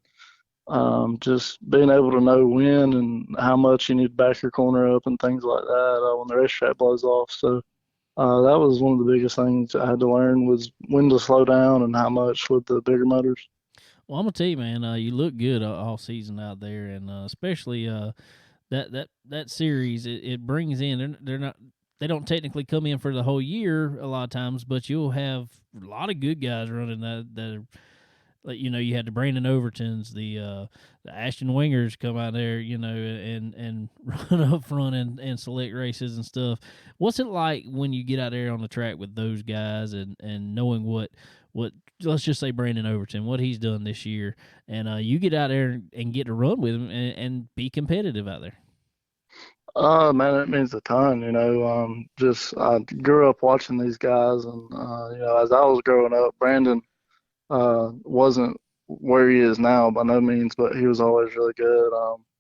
[SPEAKER 3] just being able to know when and how much you need to back your corner up and things like that when the racetrack blows off. So that was one of the biggest things I had to learn was when to slow down and how much with the bigger motors.
[SPEAKER 1] Well, I'm gonna tell you, man, you look good all season out there, and especially that series. It brings in. They don't technically come in for the whole year a lot of times, but you'll have a lot of good guys running that are. Like, you had the Brandon Overtons, the Ashton Wingers come out there, and run up front and select races and stuff. What's it like when you get out there on the track with those guys and knowing what let's just say Brandon Overton, what he's done this year, and you get out there and get to run with him and be competitive out there?
[SPEAKER 3] Man, it means a ton, I grew up watching these guys and, as I was growing up, Brandon wasn't where he is now by no means, but he was always really good.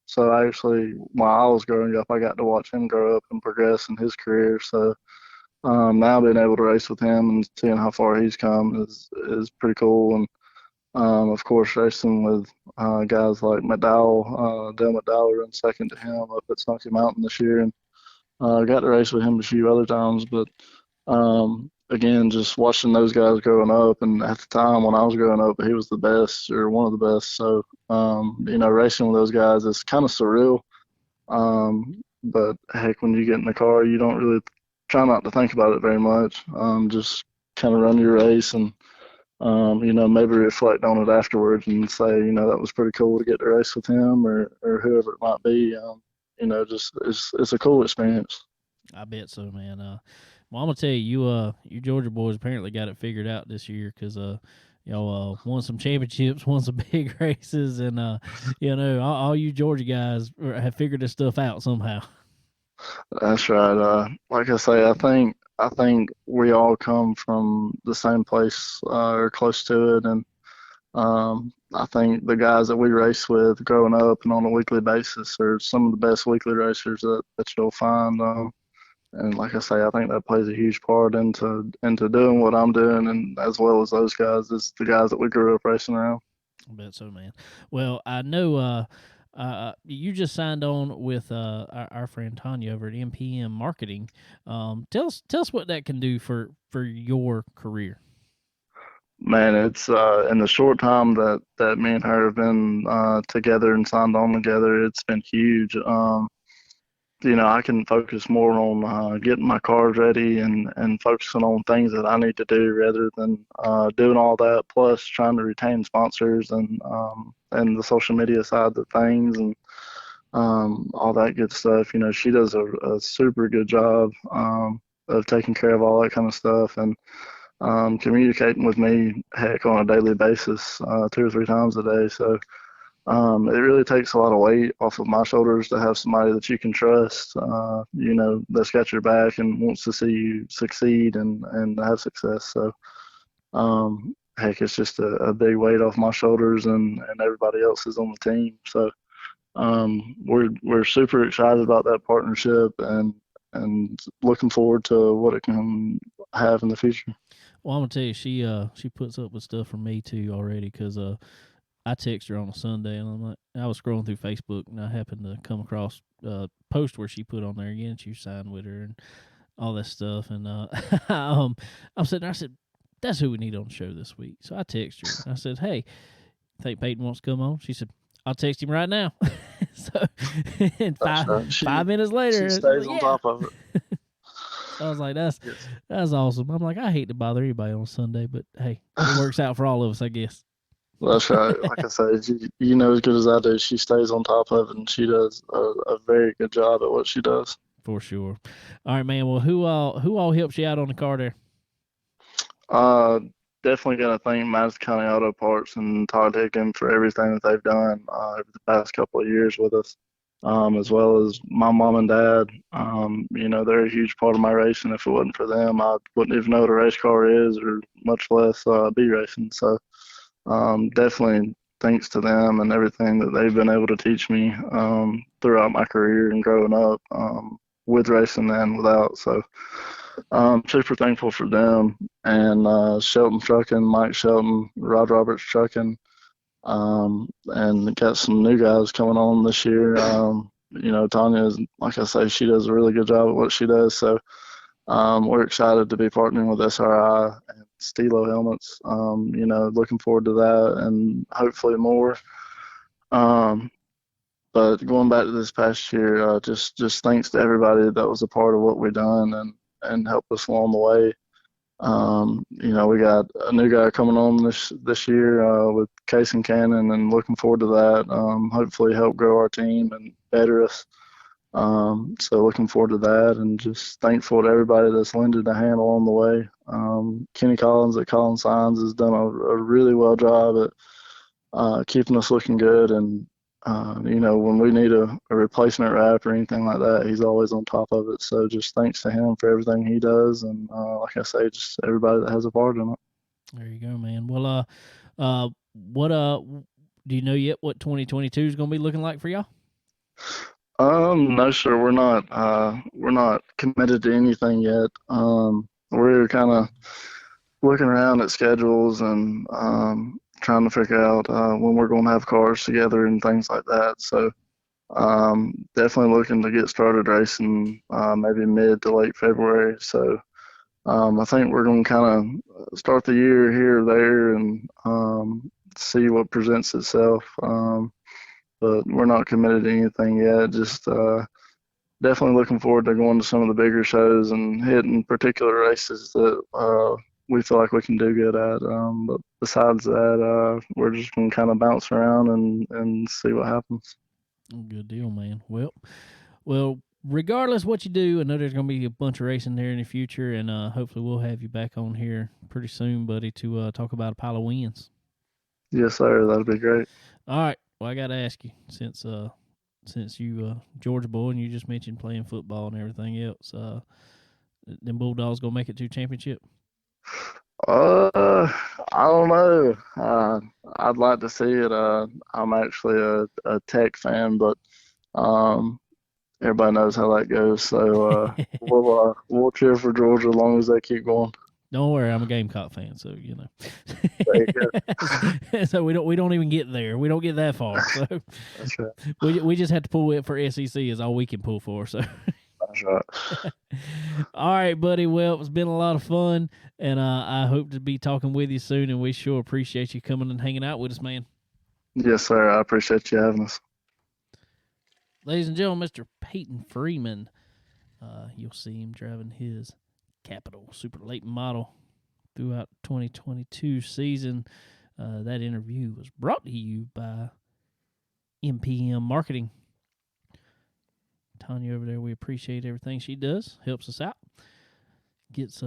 [SPEAKER 3] So actually, while I was growing up, I got to watch him grow up and progress in his career. So now being able to race with him and seeing how far he's come is pretty cool. And of course, racing with guys like McDowell, Dale McDowell ran second to him up at Smoky Mountain this year, and got to race with him a few other times. But again, just watching those guys growing up, and at the time when I was growing up, he was the best or one of the best. So, racing with those guys is kind of surreal. But heck, when you get in the car, you don't really try not to think about it very much. Just kind of run your race and, maybe reflect on it afterwards and say, that was pretty cool to get to race with him or whoever it might be. Just it's a cool experience.
[SPEAKER 1] I bet so, man. Well, I'm gonna tell you, you Georgia boys apparently got it figured out this year because y'all won some championships, won some big races, and all you Georgia guys have figured this stuff out somehow.
[SPEAKER 3] That's right. Like I say, I think we all come from the same place or close to it, and I think the guys that we race with growing up and on a weekly basis are some of the best weekly racers that you'll find. And like I say, I think that plays a huge part into doing what I'm doing, and as well as those guys, is the guys that we grew up racing around.
[SPEAKER 1] I bet so, man. Well, I know you just signed on with our friend Tanya over at MPM Marketing. Tell us what that can do for your career.
[SPEAKER 3] Man, it's in the short time that me and her have been together and signed on together, it's been huge. I can focus more on getting my cars ready and focusing on things that I need to do rather than doing all that, plus trying to retain sponsors and the social media side of things and all that good stuff. She does a super good job of taking care of all that kind of stuff and communicating with me, heck, on a daily basis, 2 or 3 times a day. So it really takes a lot of weight off of my shoulders to have somebody that you can trust, that's got your back and wants to see you succeed and have success. So, heck, it's just a big weight off my shoulders and everybody else is on the team. So, we're super excited about that partnership and looking forward to what it can have in the future.
[SPEAKER 1] Well, I'm gonna tell you, she puts up with stuff from me too already because I text her on a Sunday and I was scrolling through Facebook and I happened to come across a post where she put on there again she signed with her and all that stuff and I'm sitting there, I said, that's who we need on the show this week. So I text her and I said, hey, think Peyton wants to come on? She said, I'll text him right now. So and 5 minutes later,
[SPEAKER 3] she stays on top of it.
[SPEAKER 1] I was like, that's awesome. I'm like, I hate to bother anybody on Sunday, but hey, it works out for all of us, I guess.
[SPEAKER 3] That's right. Like I said, you know as good as I do, she stays on top of it, and she does a very good job at what she does.
[SPEAKER 1] For sure. All right, man. Well, who all helps you out on the car there?
[SPEAKER 3] Definitely got to thank Madison County Auto Parts and Todd Hicken for everything that they've done over the past couple of years with us, as well as my mom and dad. They're a huge part of my racing. If it wasn't for them, I wouldn't even know what a race car is, or much less be racing. So. Definitely thanks to them and everything that they've been able to teach me throughout my career and growing up with racing and without. So super thankful for them and Shelton Trucking, Mike Shelton, Rod Roberts Trucking, and got some new guys coming on this year. Tanya is, like I say, she does a really good job at what she does. So we're excited to be partnering with SRI and Stilo helmets. Looking forward to that and hopefully more. But going back to this past year, just thanks to everybody that was a part of what we done and helped us along the way. We got a new guy coming on this year with Case and Cannon, and looking forward to that. Hopefully help grow our team and better us. So looking forward to that, and just thankful to everybody that's lended a hand along the way. Kenny Collins at Collins Signs has done a really well job at keeping us looking good. And, when we need a replacement wrap or anything like that, he's always on top of it. So just thanks to him for everything he does. And like I say, just everybody that has a part in it.
[SPEAKER 1] There you go, man. Well, what do you know yet what 2022 is going to be looking like for y'all?
[SPEAKER 3] No, sir. We're not committed to anything yet. We're kind of looking around at schedules and trying to figure out when we're going to have cars together and things like that. So definitely looking to get started racing maybe mid to late February. So I think we're going to kind of start the year here or there and see what presents itself. But we're not committed to anything yet. Just definitely looking forward to going to some of the bigger shows and hitting particular races that we feel like we can do good at. But besides that, we're just going to kind of bounce around and see what happens.
[SPEAKER 1] Good deal, man. Well, regardless what you do, I know there's going to be a bunch of racing there in the future, and hopefully we'll have you back on here pretty soon, buddy, to talk about a pile of wins.
[SPEAKER 3] Yes, sir. That'd be great.
[SPEAKER 1] All right. Well, I got to ask you, since you Georgia boy and you just mentioned playing football and everything else, them Bulldogs going to make it to championship?
[SPEAKER 3] I don't know. I'd like to see it. I'm actually a Tech fan, but everybody knows how that goes. So we'll cheer for Georgia as long as they keep going.
[SPEAKER 1] Don't worry, I'm a Gamecock fan, so you know.
[SPEAKER 3] There you go.
[SPEAKER 1] So we don't even get there. We don't get that far. So
[SPEAKER 3] That's right.
[SPEAKER 1] we just have to pull it for SEC is all we can pull for. So
[SPEAKER 3] That's right.
[SPEAKER 1] all right, buddy. Well, it's been a lot of fun, and I hope to be talking with you soon. And we sure appreciate you coming and hanging out with us, man.
[SPEAKER 3] Yes, sir. I appreciate you having us.
[SPEAKER 1] Ladies and gentlemen, Mr. Payton Freeman. You'll see him driving his Capital Super Late model throughout 2022 season. That interview was brought to you by MPM Marketing. Tanya over there, we appreciate everything she does. Helps us out. Gets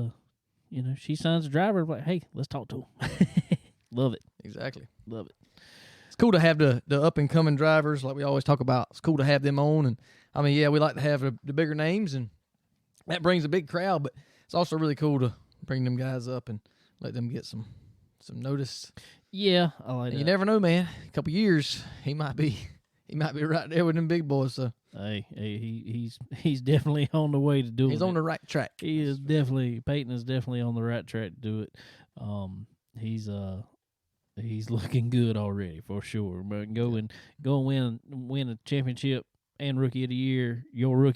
[SPEAKER 1] she signs a driver like, hey, let's talk to him. Love it.
[SPEAKER 2] Exactly.
[SPEAKER 1] Love it.
[SPEAKER 2] It's cool to have the up and coming drivers like we always talk about. It's cool to have them on, and I mean, yeah, we like to have the bigger names, and that brings a big crowd. But it's also really cool to bring them guys up and let them get some notice.
[SPEAKER 1] Yeah, I like
[SPEAKER 2] And
[SPEAKER 1] that.
[SPEAKER 2] you never know, man. A couple years, he might be right there with them big boys. So
[SPEAKER 1] Hey, he's definitely on the way to doing it.
[SPEAKER 2] he's on the right track.
[SPEAKER 1] Peyton is definitely on the right track to do it. He's looking good already for sure. But go and win a championship and rookie of the year. Your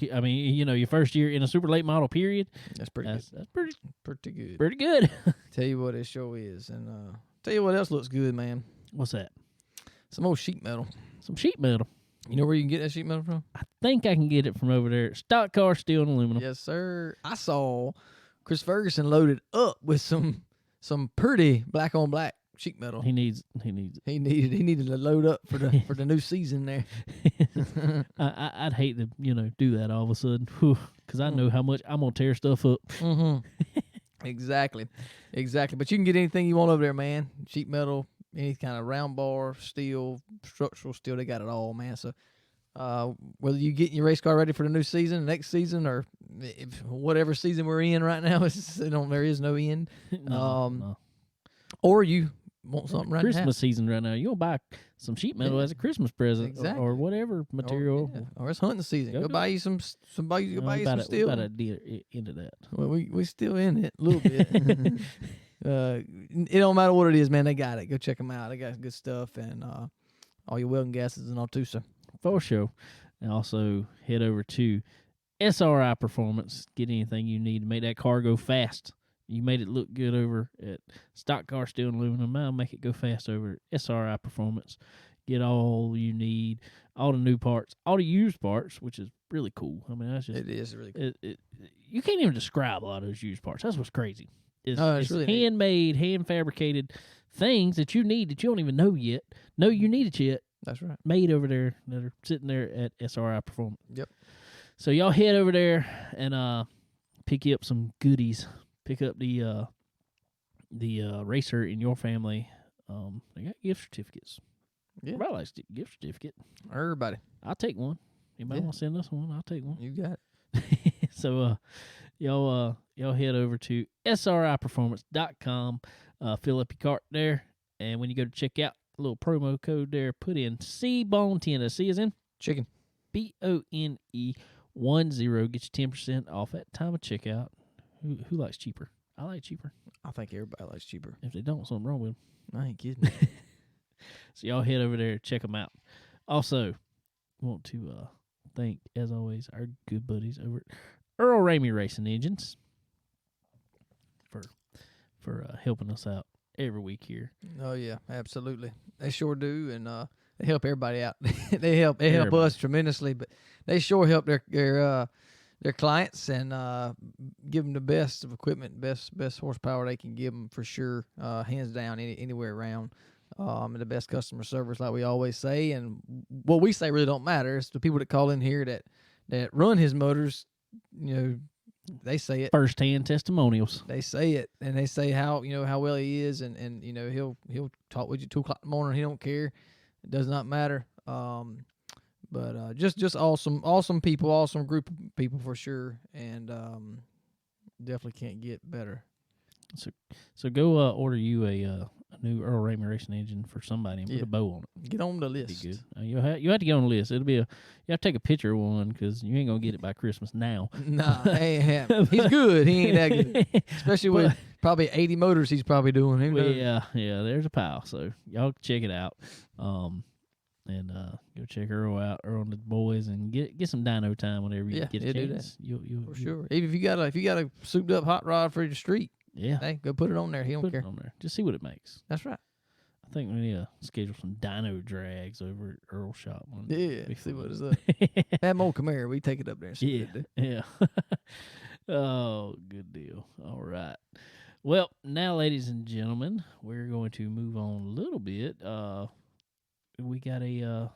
[SPEAKER 1] first year in a super late model period.
[SPEAKER 2] That's pretty good.
[SPEAKER 1] That's pretty
[SPEAKER 2] Good.
[SPEAKER 1] pretty good.
[SPEAKER 2] Tell you what, it sure is. And tell you what else looks good, man.
[SPEAKER 1] What's that?
[SPEAKER 2] Some old sheet metal.
[SPEAKER 1] Some sheet metal.
[SPEAKER 2] You know where you can get that sheet metal from?
[SPEAKER 1] I think I can get it from over there. Stock car, steel, and aluminum.
[SPEAKER 2] Yes, sir. I saw Chris Ferguson loaded up with some pretty black on black sheet metal.
[SPEAKER 1] He needs it.
[SPEAKER 2] He needed to load up for the new season there.
[SPEAKER 1] I'd hate to do that all of a sudden, because I know how much I'm gonna tear stuff up.
[SPEAKER 2] Mm-hmm. Exactly. But you can get anything you want over there, man. Sheet metal, any kind of round bar, steel, structural steel, they got it all, man. So whether you getting your race car ready for the new season, next season, or whatever season we're in right now, there is no end.
[SPEAKER 1] No.
[SPEAKER 2] Or you want something right now.
[SPEAKER 1] Christmas season right now. You'll buy some sheet metal as a Christmas present,
[SPEAKER 2] Exactly.
[SPEAKER 1] or whatever material.
[SPEAKER 2] Or it's hunting season. Go buy you some steel.
[SPEAKER 1] We gotta get into that.
[SPEAKER 2] Well, we still in it a little bit. It don't matter what it is, man. They got it. Go check them out. They got good stuff, and all your welding gases and all too, sir.
[SPEAKER 1] For sure. And also head over to SRI Performance. Get anything you need to make that car go fast. You made it look good over at Stock Car Steel and Aluminum. I'll make it go fast over at SRI Performance. Get all you need, all the new parts, all the used parts, which is really cool. I mean, that's just
[SPEAKER 2] It is really cool.
[SPEAKER 1] You can't even describe a lot of those used parts. That's what's crazy. It's
[SPEAKER 2] really neat.
[SPEAKER 1] handmade, hand fabricated things that you need that you don't even know yet. Know you need it yet.
[SPEAKER 2] That's right.
[SPEAKER 1] Made over there that are sitting there at SRI Performance.
[SPEAKER 2] Yep.
[SPEAKER 1] So y'all head over there and pick you up some goodies. Pick up the racer in your family. They got gift certificates.
[SPEAKER 2] Yeah.
[SPEAKER 1] Everybody likes a gift certificate.
[SPEAKER 2] Everybody.
[SPEAKER 1] I'll take one. Anybody
[SPEAKER 2] Yeah.
[SPEAKER 1] want to send us one? I'll take one.
[SPEAKER 2] You got it.
[SPEAKER 1] So y'all head over to sriperformance.com. Fill up your cart there, and when you go to check out, a little promo code there. Put in CBONE10. The C is in
[SPEAKER 2] Chicken.
[SPEAKER 1] BONE10. Get you 10% off at time of checkout. Who likes cheaper? I like cheaper.
[SPEAKER 2] I think everybody likes cheaper.
[SPEAKER 1] If they don't, something wrong with them.
[SPEAKER 2] I ain't kidding.
[SPEAKER 1] So y'all head over there, check them out. Also, want to thank, as always, our good buddies over at Earl Ramey Racing Engines for helping us out every week here.
[SPEAKER 2] Oh yeah, absolutely. They sure do, and they help everybody out. they help
[SPEAKER 1] Everybody.
[SPEAKER 2] us tremendously, but they sure help their clients and give them the best of equipment, best horsepower they can give them for sure, hands down anywhere around. And the best customer service, like we always say, and what we say really don't matter. It's the people that call in here that that run his motors, you know, they say it.
[SPEAKER 1] First-hand testimonials.
[SPEAKER 2] They say it, and they say how well he is, and you know he'll talk with you 2 o'clock in the morning. He don't care. It does not matter. But just awesome people, awesome group of people for sure, and definitely can't get better.
[SPEAKER 1] So go order you a new Earl Raymond racing engine for somebody and put a bow on it.
[SPEAKER 2] Get on the list.
[SPEAKER 1] Be good. You have to get on the list. It'll be you have to take a picture of one because you ain't gonna get it by Christmas now.
[SPEAKER 2] Nah, ain't happening. He's good. He ain't that good, especially with probably 80 motors he's probably doing.
[SPEAKER 1] Yeah. There's a pile. So y'all check it out. And go check Earl out, Earl and the boys, and get some dyno time whenever you get a chance.
[SPEAKER 2] You'll for sure. Even if you got a souped up hot rod for your street, hey, go put it on there. He don't care.
[SPEAKER 1] It on there. Just see what it makes.
[SPEAKER 2] That's right.
[SPEAKER 1] I think we need to schedule some dyno drags over at Earl's shop.
[SPEAKER 2] See what is up. That old Camaro, we take it up there and see what it do.
[SPEAKER 1] Yeah. Oh, good deal. All right. Well, now, ladies and gentlemen, we're going to move on a little bit. We got he's a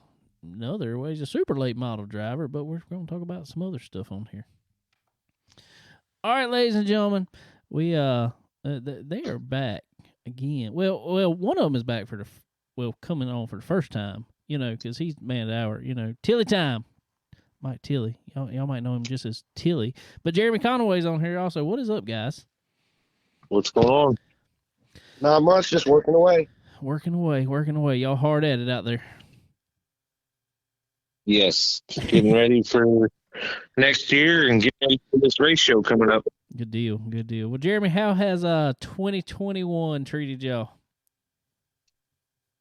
[SPEAKER 1] super late model driver, but we're going to talk about some other stuff on here. All right, ladies and gentlemen, we they are back again. Well, one of them is back coming on for the first time, because he's man of the hour, Tillie time. Mike Tillie. Y'all might know him just as Tillie. But Jeremy Conaway's on here also. What is up, guys?
[SPEAKER 4] What's going on? Not much, just working away.
[SPEAKER 1] Working away. Y'all hard at it out there.
[SPEAKER 4] Yes. Getting ready for next year and getting ready for this race show coming up.
[SPEAKER 1] Good deal. Well, Jeremy, how has 2021 treated y'all?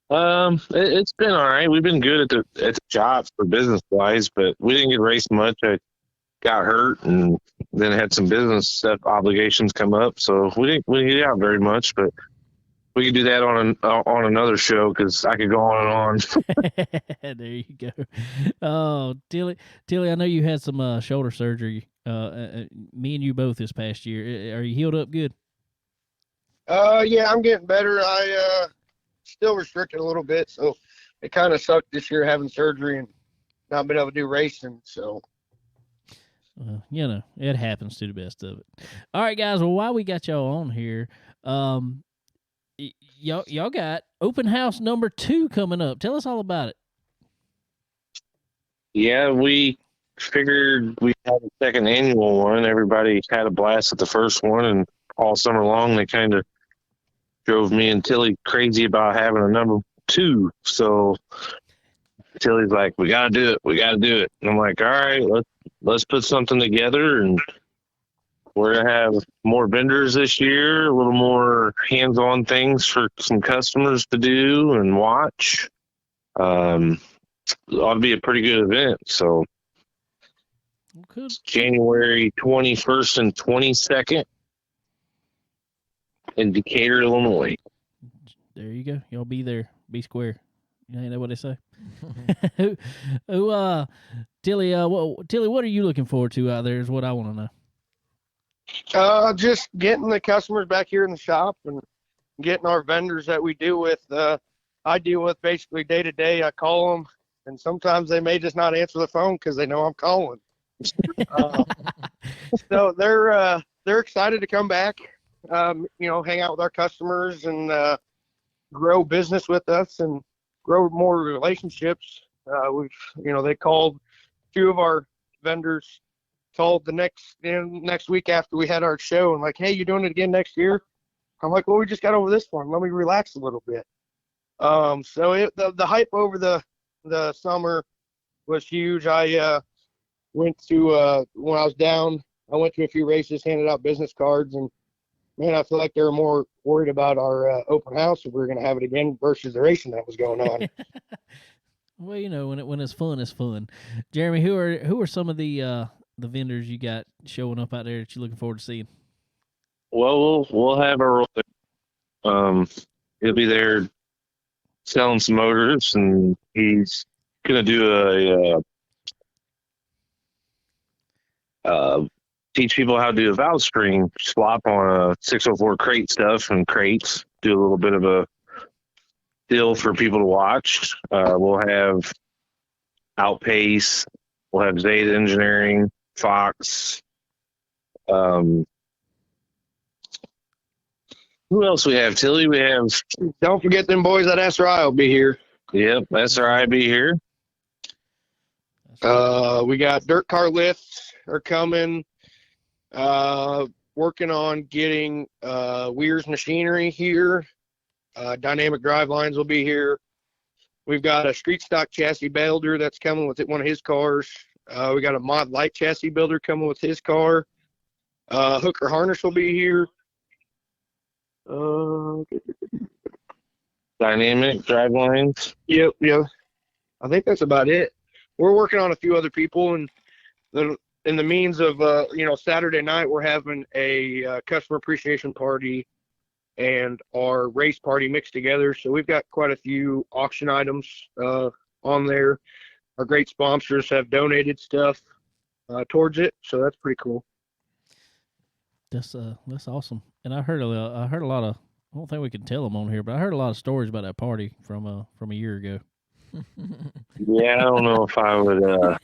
[SPEAKER 4] It's been all right. We've been good at the job for business wise, but we didn't get raced much. I got hurt and then had some business stuff obligations come up, so we didn't get out very much, but we could do that on another show because I could go on and
[SPEAKER 1] on. There you go. Oh, Tillie, I know you had some shoulder surgery. Me and you both this past year. Are you healed up good?
[SPEAKER 4] Yeah, I'm getting better. I still restricted a little bit, so it kind of sucked this year having surgery and not being able to do racing. So,
[SPEAKER 1] it happens to the best of it. All right, guys. Well, while we got y'all on here, y'all got open house number 2 coming up. Tell us all about it.
[SPEAKER 4] Yeah, we figured we had a second annual one. Everybody had a blast at the first one, and all summer long they kind of drove me and Tillie crazy about having a number 2. So Tillie's like, we got to do it. And I'm like, all right, let's put something together, and we're going to have more vendors this year, a little more hands-on things for some customers to do and watch. It ought to be a pretty good event. So it's January 21st and 22nd in Decatur, Illinois.
[SPEAKER 1] There you go. Y'all be there. Be square. You ain't know what they say. Tillie, what are you looking forward to out there is what I want to know.
[SPEAKER 4] Just getting the customers back here in the shop and getting our vendors that we deal with. I deal with basically day to day. I call them, and sometimes they may just not answer the phone because they know I'm calling. So they're excited to come back, hang out with our customers and grow business with us and grow more relationships. They called a few of our vendors. Called the next week after we had our show and like, hey, you doing it again next year? I'm like, well, we just got over this one. Let me relax a little bit. So the hype over the summer was huge. I went to when I was down, I went to a few races, handed out business cards, and man, I feel like they were more worried about our open house if we were going to have it again versus the racing that was going on.
[SPEAKER 1] Well, when it's fun, it's fun. Jeremy, who are some of the vendors you got showing up out there that you're looking forward to seeing?
[SPEAKER 4] Well, we'll have a he'll be there selling some motors, and he's gonna do teach people how to do a valve string swap on a 604 crate stuff and crates. Do a little bit of a deal for people to watch. We'll have Outpace,
[SPEAKER 5] We'll have Zeta Engineering, Fox. Who else we have, Tillie? We have.
[SPEAKER 4] Don't forget them boys at SRI will be here.
[SPEAKER 5] Yep, SRI be here.
[SPEAKER 4] We got dirt car lifts are coming. Working on getting Weir's machinery here. Dynamic drive lines will be here. We've got a street stock chassis builder that's coming with one of his cars. We got a mod light chassis builder coming with his car. Hooker harness will be here.
[SPEAKER 5] Dynamic drive lines.
[SPEAKER 4] Yep. I think that's about it. We're working on a few other people, and in the means of Saturday night we're having a customer appreciation party and our race party mixed together. So we've got quite a few auction items on there. Our great sponsors have donated stuff towards it, so that's pretty cool.
[SPEAKER 1] That's awesome. And I heard a lot of. I don't think we can tell them on here, but I heard a lot of stories about that party from a year ago.
[SPEAKER 5] Yeah, I don't know if I would.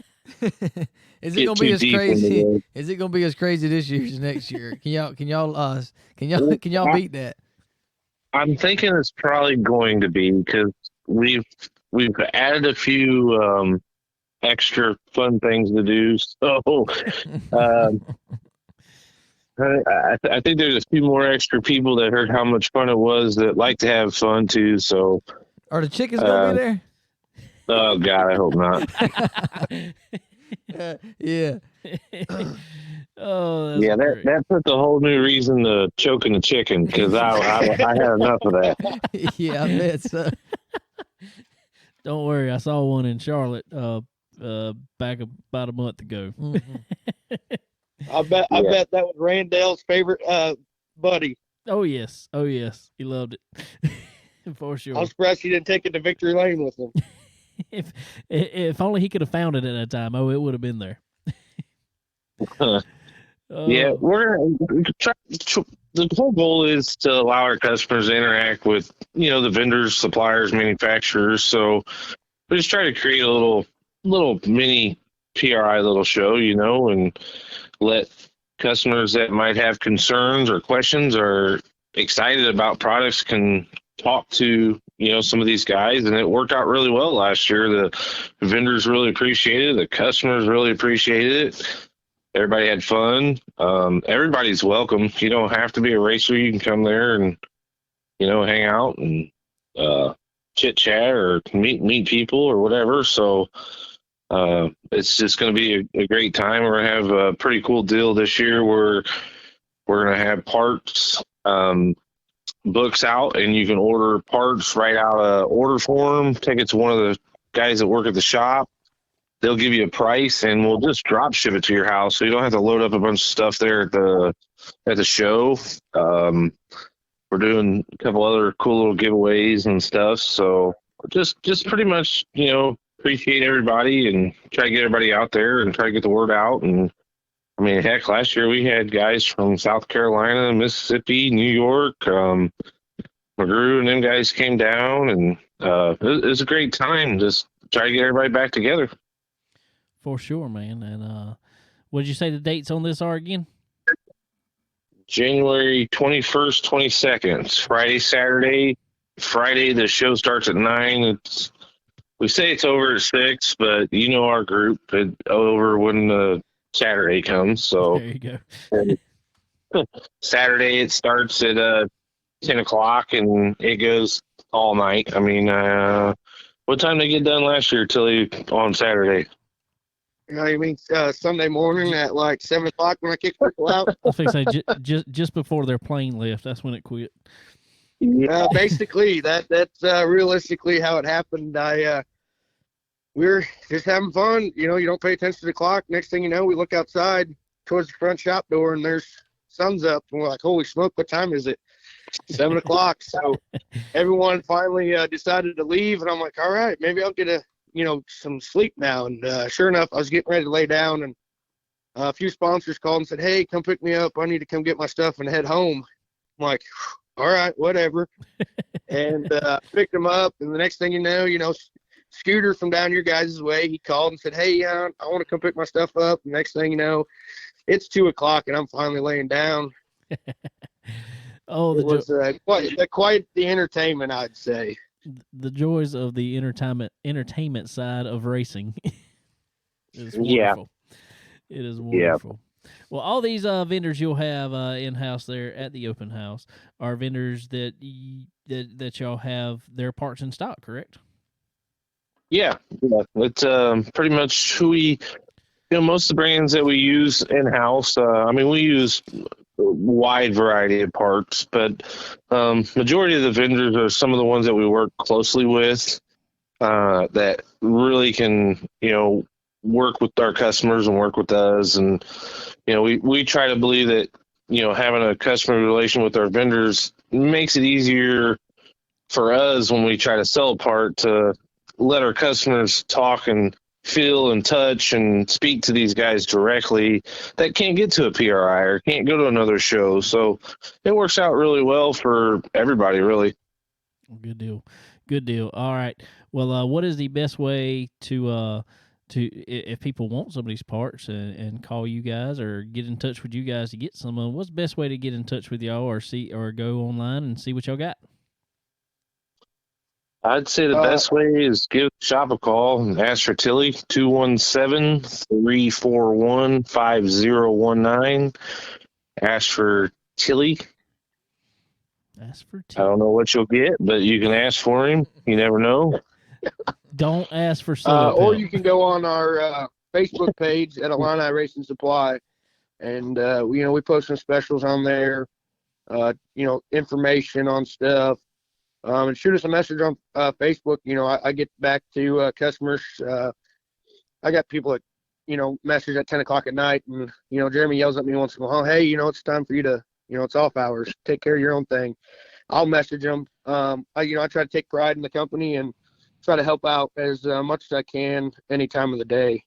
[SPEAKER 2] Is it gonna be as crazy? Is it gonna be as crazy this year as next year? Can y'all beat that?
[SPEAKER 5] I'm thinking it's probably going to be, because we've added a few extra fun things to do. So I think there's a few more extra people that heard how much fun it was that like to have fun too. So
[SPEAKER 2] are the chickens gonna be there?
[SPEAKER 5] Oh God, I hope not.
[SPEAKER 2] Yeah.
[SPEAKER 1] Oh,
[SPEAKER 5] yeah, that puts a whole new reason to choking the chicken, because I had enough of that.
[SPEAKER 2] Yeah, I bet so.
[SPEAKER 1] Don't worry, I saw one in Charlotte back about a month ago.
[SPEAKER 2] Mm-hmm.
[SPEAKER 4] I bet that was Randall's favorite buddy.
[SPEAKER 1] Oh yes, he loved it for sure.
[SPEAKER 4] I'm surprised he didn't take it to Victory Lane with him.
[SPEAKER 1] If only he could have found it at that time. Oh, it would have been there.
[SPEAKER 5] Yeah, we're the whole goal is to allow our customers to interact with the vendors, suppliers, manufacturers. So we just try to create a little mini PRI little show, and let customers that might have concerns or questions or excited about products can talk to some of these guys. And it worked out really well last year. The vendors really appreciated it. The customers really appreciated it. Everybody had fun. Everybody's welcome. You don't have to be a racer. You can come there and hang out and chit chat or meet people or whatever. So it's just going to be a great time. We're going to have a pretty cool deal this year where we're going to have parts books out, and you can order parts right out of order form. Take it to one of the guys that work at the shop. They'll give you a price, and we'll just drop ship it to your house, so you don't have to load up a bunch of stuff there at the show. We're doing a couple other cool little giveaways and stuff. So just pretty much appreciate everybody and try to get everybody out there and try to get the word out. And I mean, heck, last year we had guys from South Carolina, Mississippi, New York, McGrew, and them guys came down, and it was a great time. Just try to get everybody back together.
[SPEAKER 1] For sure, man. And what did you say the dates on this are again?
[SPEAKER 5] January 21st, 22nd, Friday, Saturday. Friday, the show starts at 9. We say it's over at 6, but our group, it's over when the Saturday comes. So
[SPEAKER 1] there you
[SPEAKER 5] go. Saturday, it starts at 10 o'clock, and it goes all night. I mean, what time did they get done last year, Tillie, on Saturday?
[SPEAKER 4] You mean Sunday morning at like 7 o'clock when I kick people out?
[SPEAKER 1] I was going to say just before their plane left. That's when it quit.
[SPEAKER 4] Basically, that's realistically how it happened. We're just having fun. You don't pay attention to the clock. Next thing you know, we look outside towards the front shop door, and there's sun's up. And we're like, holy smoke, what time is it? 7 o'clock. So everyone finally decided to leave, and I'm like, all right, maybe I'll get some sleep now. And sure enough, I was getting ready to lay down, and a few sponsors called and said, hey, come pick me up. I need to come get my stuff and head home. I'm like, all right, whatever. And picked them up, and the next thing you know, Scooter from down your guys' way, he called and said, "Hey, I want to come pick my stuff up." And next thing you know, it's 2:00 and I'm finally laying down.
[SPEAKER 1] Oh,
[SPEAKER 4] it was quite the entertainment, I'd say.
[SPEAKER 1] The joys of the entertainment side of racing. It's wonderful.
[SPEAKER 5] Yeah.
[SPEAKER 1] It is wonderful. Yeah. Well, all these vendors you'll have in-house there at the open house are vendors that y'all have their parts in stock, correct?
[SPEAKER 5] Yeah. It's pretty much who we, most of the brands that we use in-house. We use a wide variety of parts, but majority of the vendors are some of the ones that we work closely with that really can, work with our customers and work with us. And, we try to believe that, having a customer relation with our vendors makes it easier for us when we try to sell a part to let our customers talk and feel and touch and speak to these guys directly that can't get to a PRI or can't go to another show. So it works out really well for everybody, really.
[SPEAKER 1] Good deal. Good deal. All right. Well, what is the best way to if people want some of these parts and call you guys or get in touch with you guys to get some of them, what's the best way to get in touch with y'all or go online and see what y'all got?
[SPEAKER 5] I'd say the best way is give the shop a call and ask for Tillie, 217-341-5019. Ask for Tillie.
[SPEAKER 1] Ask for Tillie.
[SPEAKER 5] I don't know what you'll get, but you can ask for him. You never know.
[SPEAKER 1] Don't ask for setup
[SPEAKER 4] or
[SPEAKER 1] help.
[SPEAKER 4] you can go on our Facebook page at Illini Racing Supply, and we post some specials on there. Information on stuff. And shoot us a message on Facebook. I get back to customers. I got people that, message at 10 o'clock at night, and, Jeremy yells at me once in a while, "Hey, it's time for you to, it's off hours. Take care of your own thing." I'll message them. I try to take pride in the company and try to help out as much as I can any time of the day.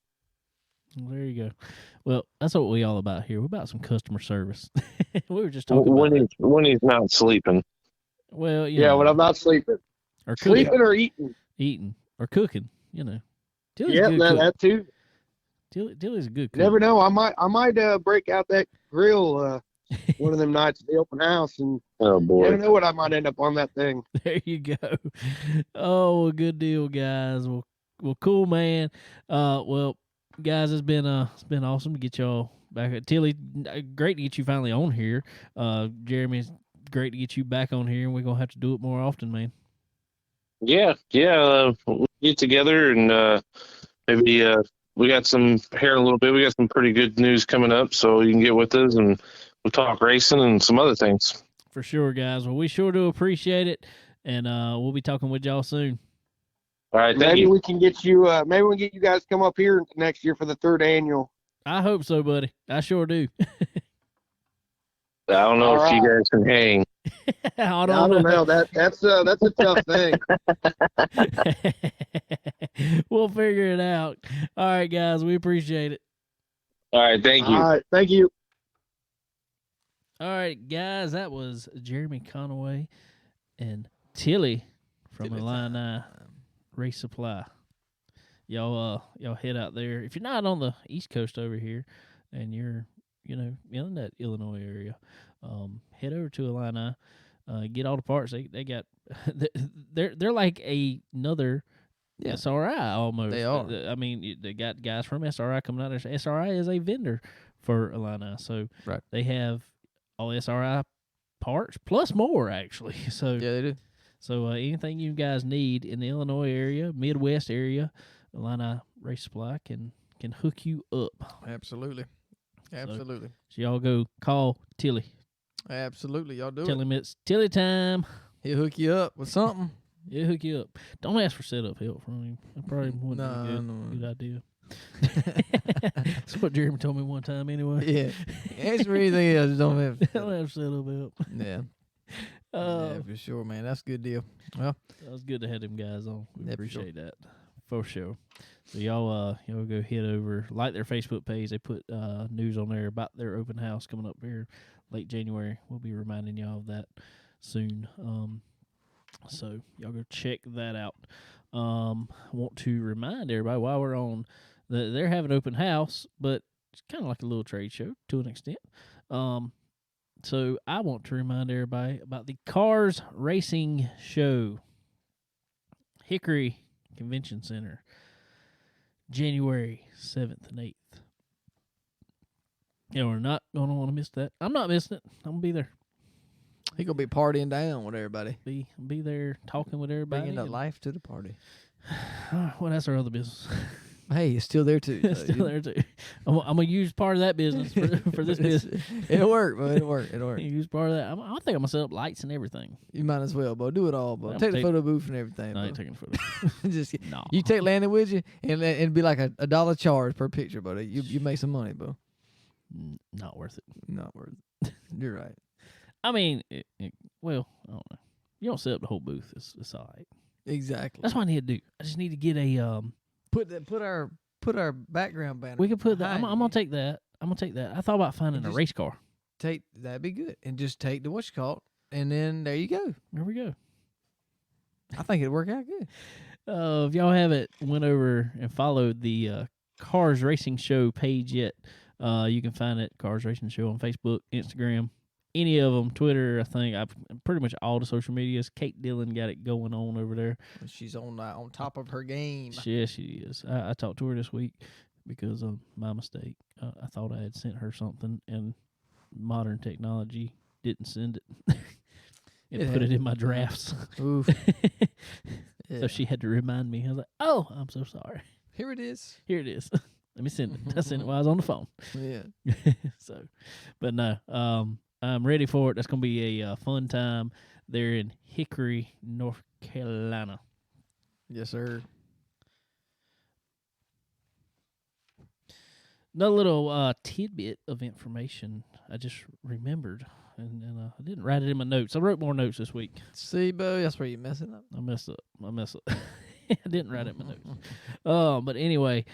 [SPEAKER 1] Well, there you go. Well, that's what we're all about here. We're about some customer service. We were just talking about
[SPEAKER 5] when he's not sleeping.
[SPEAKER 1] Well,
[SPEAKER 4] when I'm not sleeping.
[SPEAKER 1] Or cooking.
[SPEAKER 4] Sleeping or eating.
[SPEAKER 1] Eating. Or cooking, Tillie's
[SPEAKER 4] that too.
[SPEAKER 1] Tillie's a good cook.
[SPEAKER 4] You never know. I might break out that grill one of them nights at the open house, and
[SPEAKER 5] oh boy,
[SPEAKER 4] you never know what I might end up on that thing.
[SPEAKER 1] There you go. Oh, good deal, guys. Well, cool, man. Well, guys, it's been awesome to get y'all back at Tillie. Great to get you finally on here. Jeremy's great to get you back on here, and we're gonna have to do it more often, man.
[SPEAKER 5] Yeah. We'll get together and maybe we got some here in a little bit. We got some pretty good news coming up, so you can get with us and we'll talk racing and some other things.
[SPEAKER 1] For sure, guys. Well, we sure do appreciate it, and we'll be talking with y'all soon.
[SPEAKER 5] All right,
[SPEAKER 4] maybe we can get you. Maybe we can get you guys to come up here next year for the 3rd annual.
[SPEAKER 1] I hope so, buddy. I sure do.
[SPEAKER 5] I don't know if you guys can hang.
[SPEAKER 1] I don't know.
[SPEAKER 4] That's a tough thing.
[SPEAKER 1] We'll figure it out. All right, guys. We appreciate it.
[SPEAKER 5] All right, thank you.
[SPEAKER 4] All right, thank you.
[SPEAKER 1] All right, guys. That was Jeremy Conaway and Tillie from Illini Race Supply. Y'all head out there. If you're not on the East Coast over here, and you're in that Illinois area, head over to Illini. Get all the parts. They got. They're like another SRI almost.
[SPEAKER 2] They are.
[SPEAKER 1] They got guys from SRI coming out there. SRI is a vendor for Illini, so
[SPEAKER 2] right.
[SPEAKER 1] They have all SRI parts plus more actually. So
[SPEAKER 2] yeah, they do.
[SPEAKER 1] So anything you guys need in the Illinois area, Midwest area, Illini Race Supply can hook you up.
[SPEAKER 2] Absolutely.
[SPEAKER 1] So y'all go call Tillie.
[SPEAKER 2] Absolutely, y'all do
[SPEAKER 1] Tell him it's Tillie time.
[SPEAKER 2] He'll hook you up with something.
[SPEAKER 1] He'll hook you up. Don't ask for setup help from him. That probably wouldn't be a good idea. That's what Jeremy told me one time anyway.
[SPEAKER 2] Yeah. Ask for anything else. Don't have
[SPEAKER 1] setup help.
[SPEAKER 2] Yeah. Yeah, for sure, man. That's a good deal. Well,
[SPEAKER 1] that was good to have them guys on. We appreciate that for sure. So y'all go head over, like their Facebook page. They put news on there about their open house coming up here late January. We'll be reminding y'all of that soon. So y'all go check that out. I want to remind everybody while we're on, they're having open house, but it's kind of like a little trade show to an extent. So I want to remind everybody about the Cars Racing Show, Hickory Convention Center, January 7th and 8th. Yeah, we're not going to want to miss that. I'm not missing it. I'm going to be there.
[SPEAKER 2] He gonna be partying down with everybody.
[SPEAKER 1] Be there talking with everybody.
[SPEAKER 2] Bringing the life to the party.
[SPEAKER 1] Well, that's our other business.
[SPEAKER 2] Hey, it's still there too.
[SPEAKER 1] It's still there too. I'm gonna use part of that business for this business.
[SPEAKER 2] It'll work, bro. It'll work.
[SPEAKER 1] Use part of that. I think I'm gonna set up lights and everything.
[SPEAKER 2] You might as well, bro. Do it all, bro. Take the photo booth and everything.
[SPEAKER 1] No, I
[SPEAKER 2] bro.
[SPEAKER 1] ain't taking a photo.
[SPEAKER 2] Just
[SPEAKER 1] No.
[SPEAKER 2] You take Landon with you, and it'd be like a $1 charge per picture, bro. You make some money, bro.
[SPEAKER 1] Not worth it.
[SPEAKER 2] Not worth it. You're right.
[SPEAKER 1] I mean, well, I don't know. You don't set up the whole booth. It's all right.
[SPEAKER 2] Exactly.
[SPEAKER 1] That's what I need to do. I just need to get a
[SPEAKER 2] Put our background banner.
[SPEAKER 1] We could put that. I'm
[SPEAKER 2] behind
[SPEAKER 1] gonna
[SPEAKER 2] you.
[SPEAKER 1] take that. I'm gonna take that. I thought about finding a
[SPEAKER 2] just-
[SPEAKER 1] race car.
[SPEAKER 2] That'd be good, and just take the whatchamacallit, and then there you go.
[SPEAKER 1] There we go.
[SPEAKER 2] I think it'd work out good.
[SPEAKER 1] If y'all haven't went over and followed the Cars Racing Show page yet, you can find it, Cars Racing Show, on Facebook, Instagram, any of them, Twitter. I think I've pretty much all the social medias. Kate Dillon got it going on over there.
[SPEAKER 2] She's on top of her game.
[SPEAKER 1] Yes, she is. I talked to her this week because of my mistake. I thought I had sent her something, and modern technology didn't send it. It put it in my drafts.
[SPEAKER 2] Oof.
[SPEAKER 1] So
[SPEAKER 2] Yeah.
[SPEAKER 1] she had to remind me. I was like, "Oh, I'm so sorry.
[SPEAKER 2] Here it is.
[SPEAKER 1] Here it is. Let me send it." I sent it while I was on the phone.
[SPEAKER 2] Yeah.
[SPEAKER 1] So, but no, I'm ready for it. That's gonna be a fun time there in Hickory, North Carolina.
[SPEAKER 2] Yes, sir.
[SPEAKER 1] Another little tidbit of information I just remembered, and I didn't write it in my notes. I wrote more notes this week.
[SPEAKER 2] See, Bo, that's where you messing up.
[SPEAKER 1] I messed up. I didn't write it in my notes. But anyway,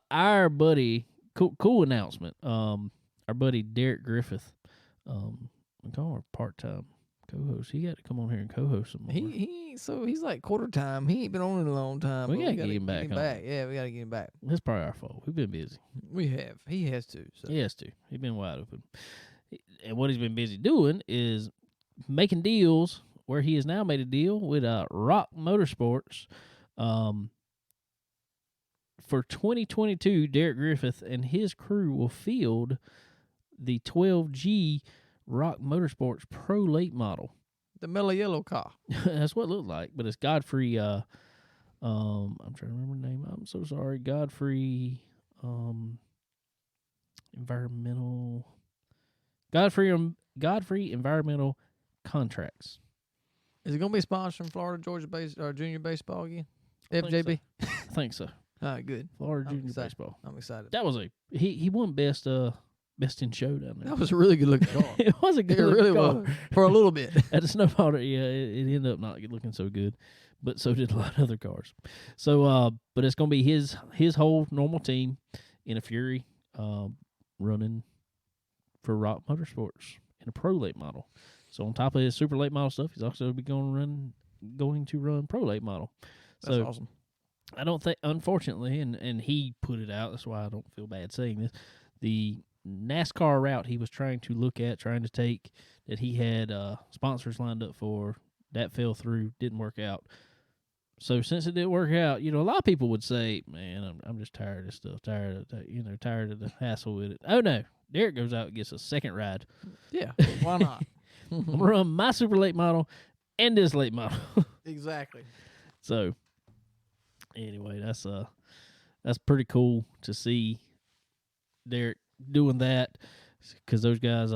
[SPEAKER 1] our buddy, cool announcement. Our buddy Derek Griffith, we call him part-time co-host. He got to come on here and co-host some more.
[SPEAKER 2] He's like quarter time. He ain't been on in a long time.
[SPEAKER 1] We
[SPEAKER 2] but
[SPEAKER 1] gotta get him back on.
[SPEAKER 2] Yeah, we gotta get him back.
[SPEAKER 1] It's probably our fault. We've been busy.
[SPEAKER 2] We have. He has to. So.
[SPEAKER 1] He has to. He's been wide open. And what he's been busy doing is making deals, where he has now made a deal with Rock Motorsports. For 2022, Derek Griffith and his crew will field the 12G Rock Motorsports Pro Late model.
[SPEAKER 2] The mellow yellow car.
[SPEAKER 1] That's what it looked like, but it's Godfrey. I'm trying to remember the name. I'm so sorry. Godfrey Environmental Contracts.
[SPEAKER 2] Is it gonna be sponsored from Florida Georgia Junior Baseball again?
[SPEAKER 1] I think
[SPEAKER 2] FJB.
[SPEAKER 1] I think so.
[SPEAKER 2] All right, good.
[SPEAKER 1] Florida
[SPEAKER 2] I'm
[SPEAKER 1] Junior
[SPEAKER 2] excited.
[SPEAKER 1] Baseball.
[SPEAKER 2] I'm excited.
[SPEAKER 1] That was he won best in show down there.
[SPEAKER 2] That was a really good looking car.
[SPEAKER 1] It was a good
[SPEAKER 2] It really
[SPEAKER 1] car.
[SPEAKER 2] was for a little bit.
[SPEAKER 1] At the snowball, yeah, it ended up not looking so good, but so did a lot of other cars. So, but it's gonna be his whole normal team in a Fury, running for Rock Motorsports in a pro late model. So on top of his super late model stuff, he's also going to run pro late model.
[SPEAKER 2] That's
[SPEAKER 1] So
[SPEAKER 2] awesome.
[SPEAKER 1] I don't think, unfortunately, and he put it out. That's why I don't feel bad saying this. The NASCAR route he was trying to take, that he had sponsors lined up for, that fell through, didn't work out. So since it didn't work out, a lot of people would say, "Man, I'm just tired of this stuff, tired of the hassle with it." Oh no, Derek goes out and gets a second ride.
[SPEAKER 2] Yeah, why not?
[SPEAKER 1] I'm gonna run my super late model and this late model.
[SPEAKER 2] Exactly.
[SPEAKER 1] So anyway, that's pretty cool to see Derek doing that, because those guys,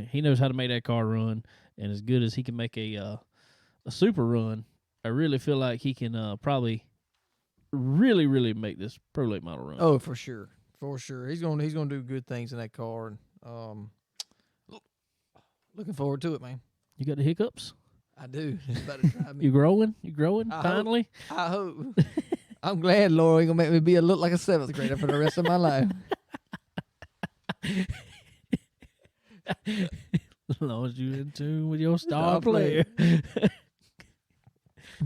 [SPEAKER 1] he knows how to make that car run, and as good as he can make a super run, I really feel like he can probably really, really make this pro late model run.
[SPEAKER 2] Oh, for sure. He's gonna do good things in that car, and looking forward to it, man.
[SPEAKER 1] You got the hiccups?
[SPEAKER 2] I do. It's about to drive me.
[SPEAKER 1] You growing
[SPEAKER 2] I
[SPEAKER 1] finally?
[SPEAKER 2] I hope. I'm glad Laura ain't gonna make me look like a 7th grader for the rest of my life.
[SPEAKER 1] As long as you in tune with your star
[SPEAKER 2] Star player.
[SPEAKER 1] player.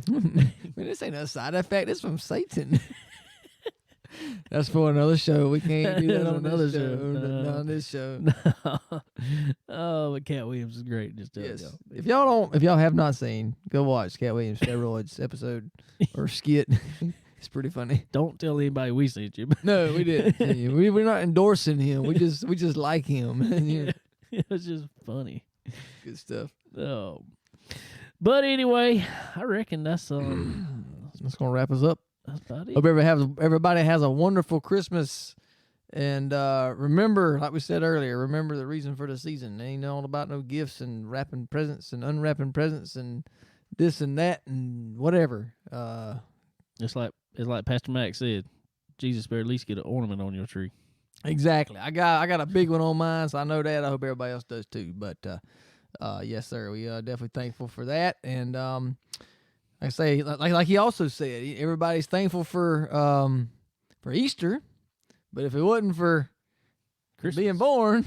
[SPEAKER 2] Man, this ain't a side effect. It's from Satan. That's for another show. We can't do that
[SPEAKER 1] That's
[SPEAKER 2] on
[SPEAKER 1] another
[SPEAKER 2] this show.
[SPEAKER 1] show. No.
[SPEAKER 2] Not on this show.
[SPEAKER 1] Oh, but Cat Williams is great. Just tell
[SPEAKER 2] Yes.
[SPEAKER 1] y'all.
[SPEAKER 2] If y'all have not seen, go watch Cat Williams Steroids episode or skit. It's pretty funny.
[SPEAKER 1] Don't tell anybody we sent you.
[SPEAKER 2] No, we didn't. We're not endorsing him. We just like him. Yeah,
[SPEAKER 1] It was just funny.
[SPEAKER 2] good stuff.
[SPEAKER 1] Oh. But anyway, I reckon that's
[SPEAKER 2] That's gonna wrap us up.
[SPEAKER 1] that's about it.
[SPEAKER 2] Hope everybody has a wonderful Christmas. And remember, like we said earlier, remember the reason for the season. It ain't all about no gifts and wrapping presents and unwrapping presents and this and that and whatever.
[SPEAKER 1] It's like Pastor Mac said, Jesus better at least get an ornament on your tree.
[SPEAKER 2] Exactly. I got a big one on mine, so I know that. I hope everybody else does too. But yes, sir, we are definitely thankful for that. And like I say, like he also said, everybody's thankful for Easter. But if it wasn't for
[SPEAKER 1] Christmas.
[SPEAKER 2] being born,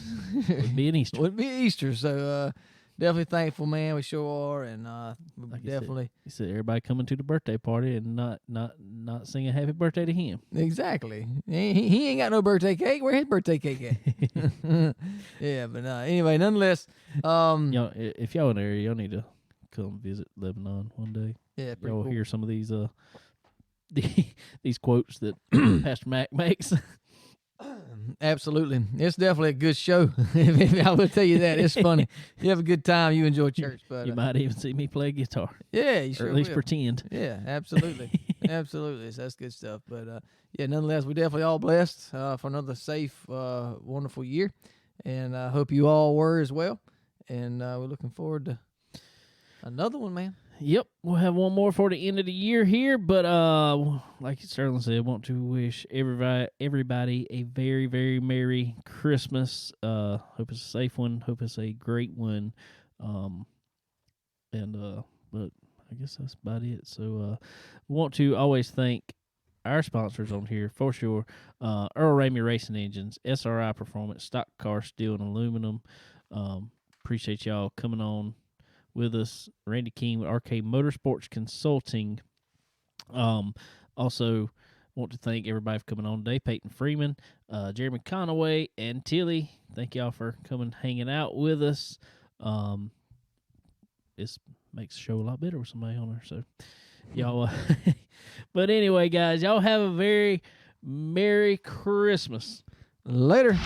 [SPEAKER 1] Would be an Easter.
[SPEAKER 2] wouldn't be Easter. So definitely thankful, man. We sure are, and
[SPEAKER 1] Like you
[SPEAKER 2] definitely
[SPEAKER 1] He said everybody coming to the birthday party and not singing happy birthday to him.
[SPEAKER 2] exactly. He ain't got no birthday cake. Where his birthday cake at? Yeah, but anyway, nonetheless,
[SPEAKER 1] Y'all, if y'all in the area, y'all need to come visit Lebanon one day.
[SPEAKER 2] yeah, pretty
[SPEAKER 1] Y'all
[SPEAKER 2] cool.
[SPEAKER 1] hear some of these these quotes that Pastor Mac makes.
[SPEAKER 2] Absolutely, it's definitely a good show. I will tell you that it's funny. You have a good time. You enjoy church, but
[SPEAKER 1] You might even see me play guitar,
[SPEAKER 2] yeah, you
[SPEAKER 1] or
[SPEAKER 2] sure
[SPEAKER 1] at least
[SPEAKER 2] will.
[SPEAKER 1] pretend.
[SPEAKER 2] Yeah, absolutely. Absolutely. So that's good stuff. But yeah, nonetheless, we're definitely all blessed for another safe, wonderful year. And I hope you all were as well. And we're looking forward to another one, man.
[SPEAKER 1] Yep, we'll have one more for the end of the year here, but like Sterling said, want to wish everybody a very, very Merry Christmas. Hope it's a safe one. Hope it's a great one. But I guess that's about it. So want to always thank our sponsors on here for sure. Earl Ramey Racing Engines, SRI Performance, Stock Car Steel and Aluminum. Appreciate y'all coming on with us. Randy King with RK Motorsports Consulting. Also want to thank everybody for coming on today. Payton Freeman, Jeremy Conaway and Tillie. Thank y'all for coming hanging out with us. This makes the show a lot better with somebody on there. So y'all but anyway, guys, y'all have a very Merry Christmas.
[SPEAKER 2] Later.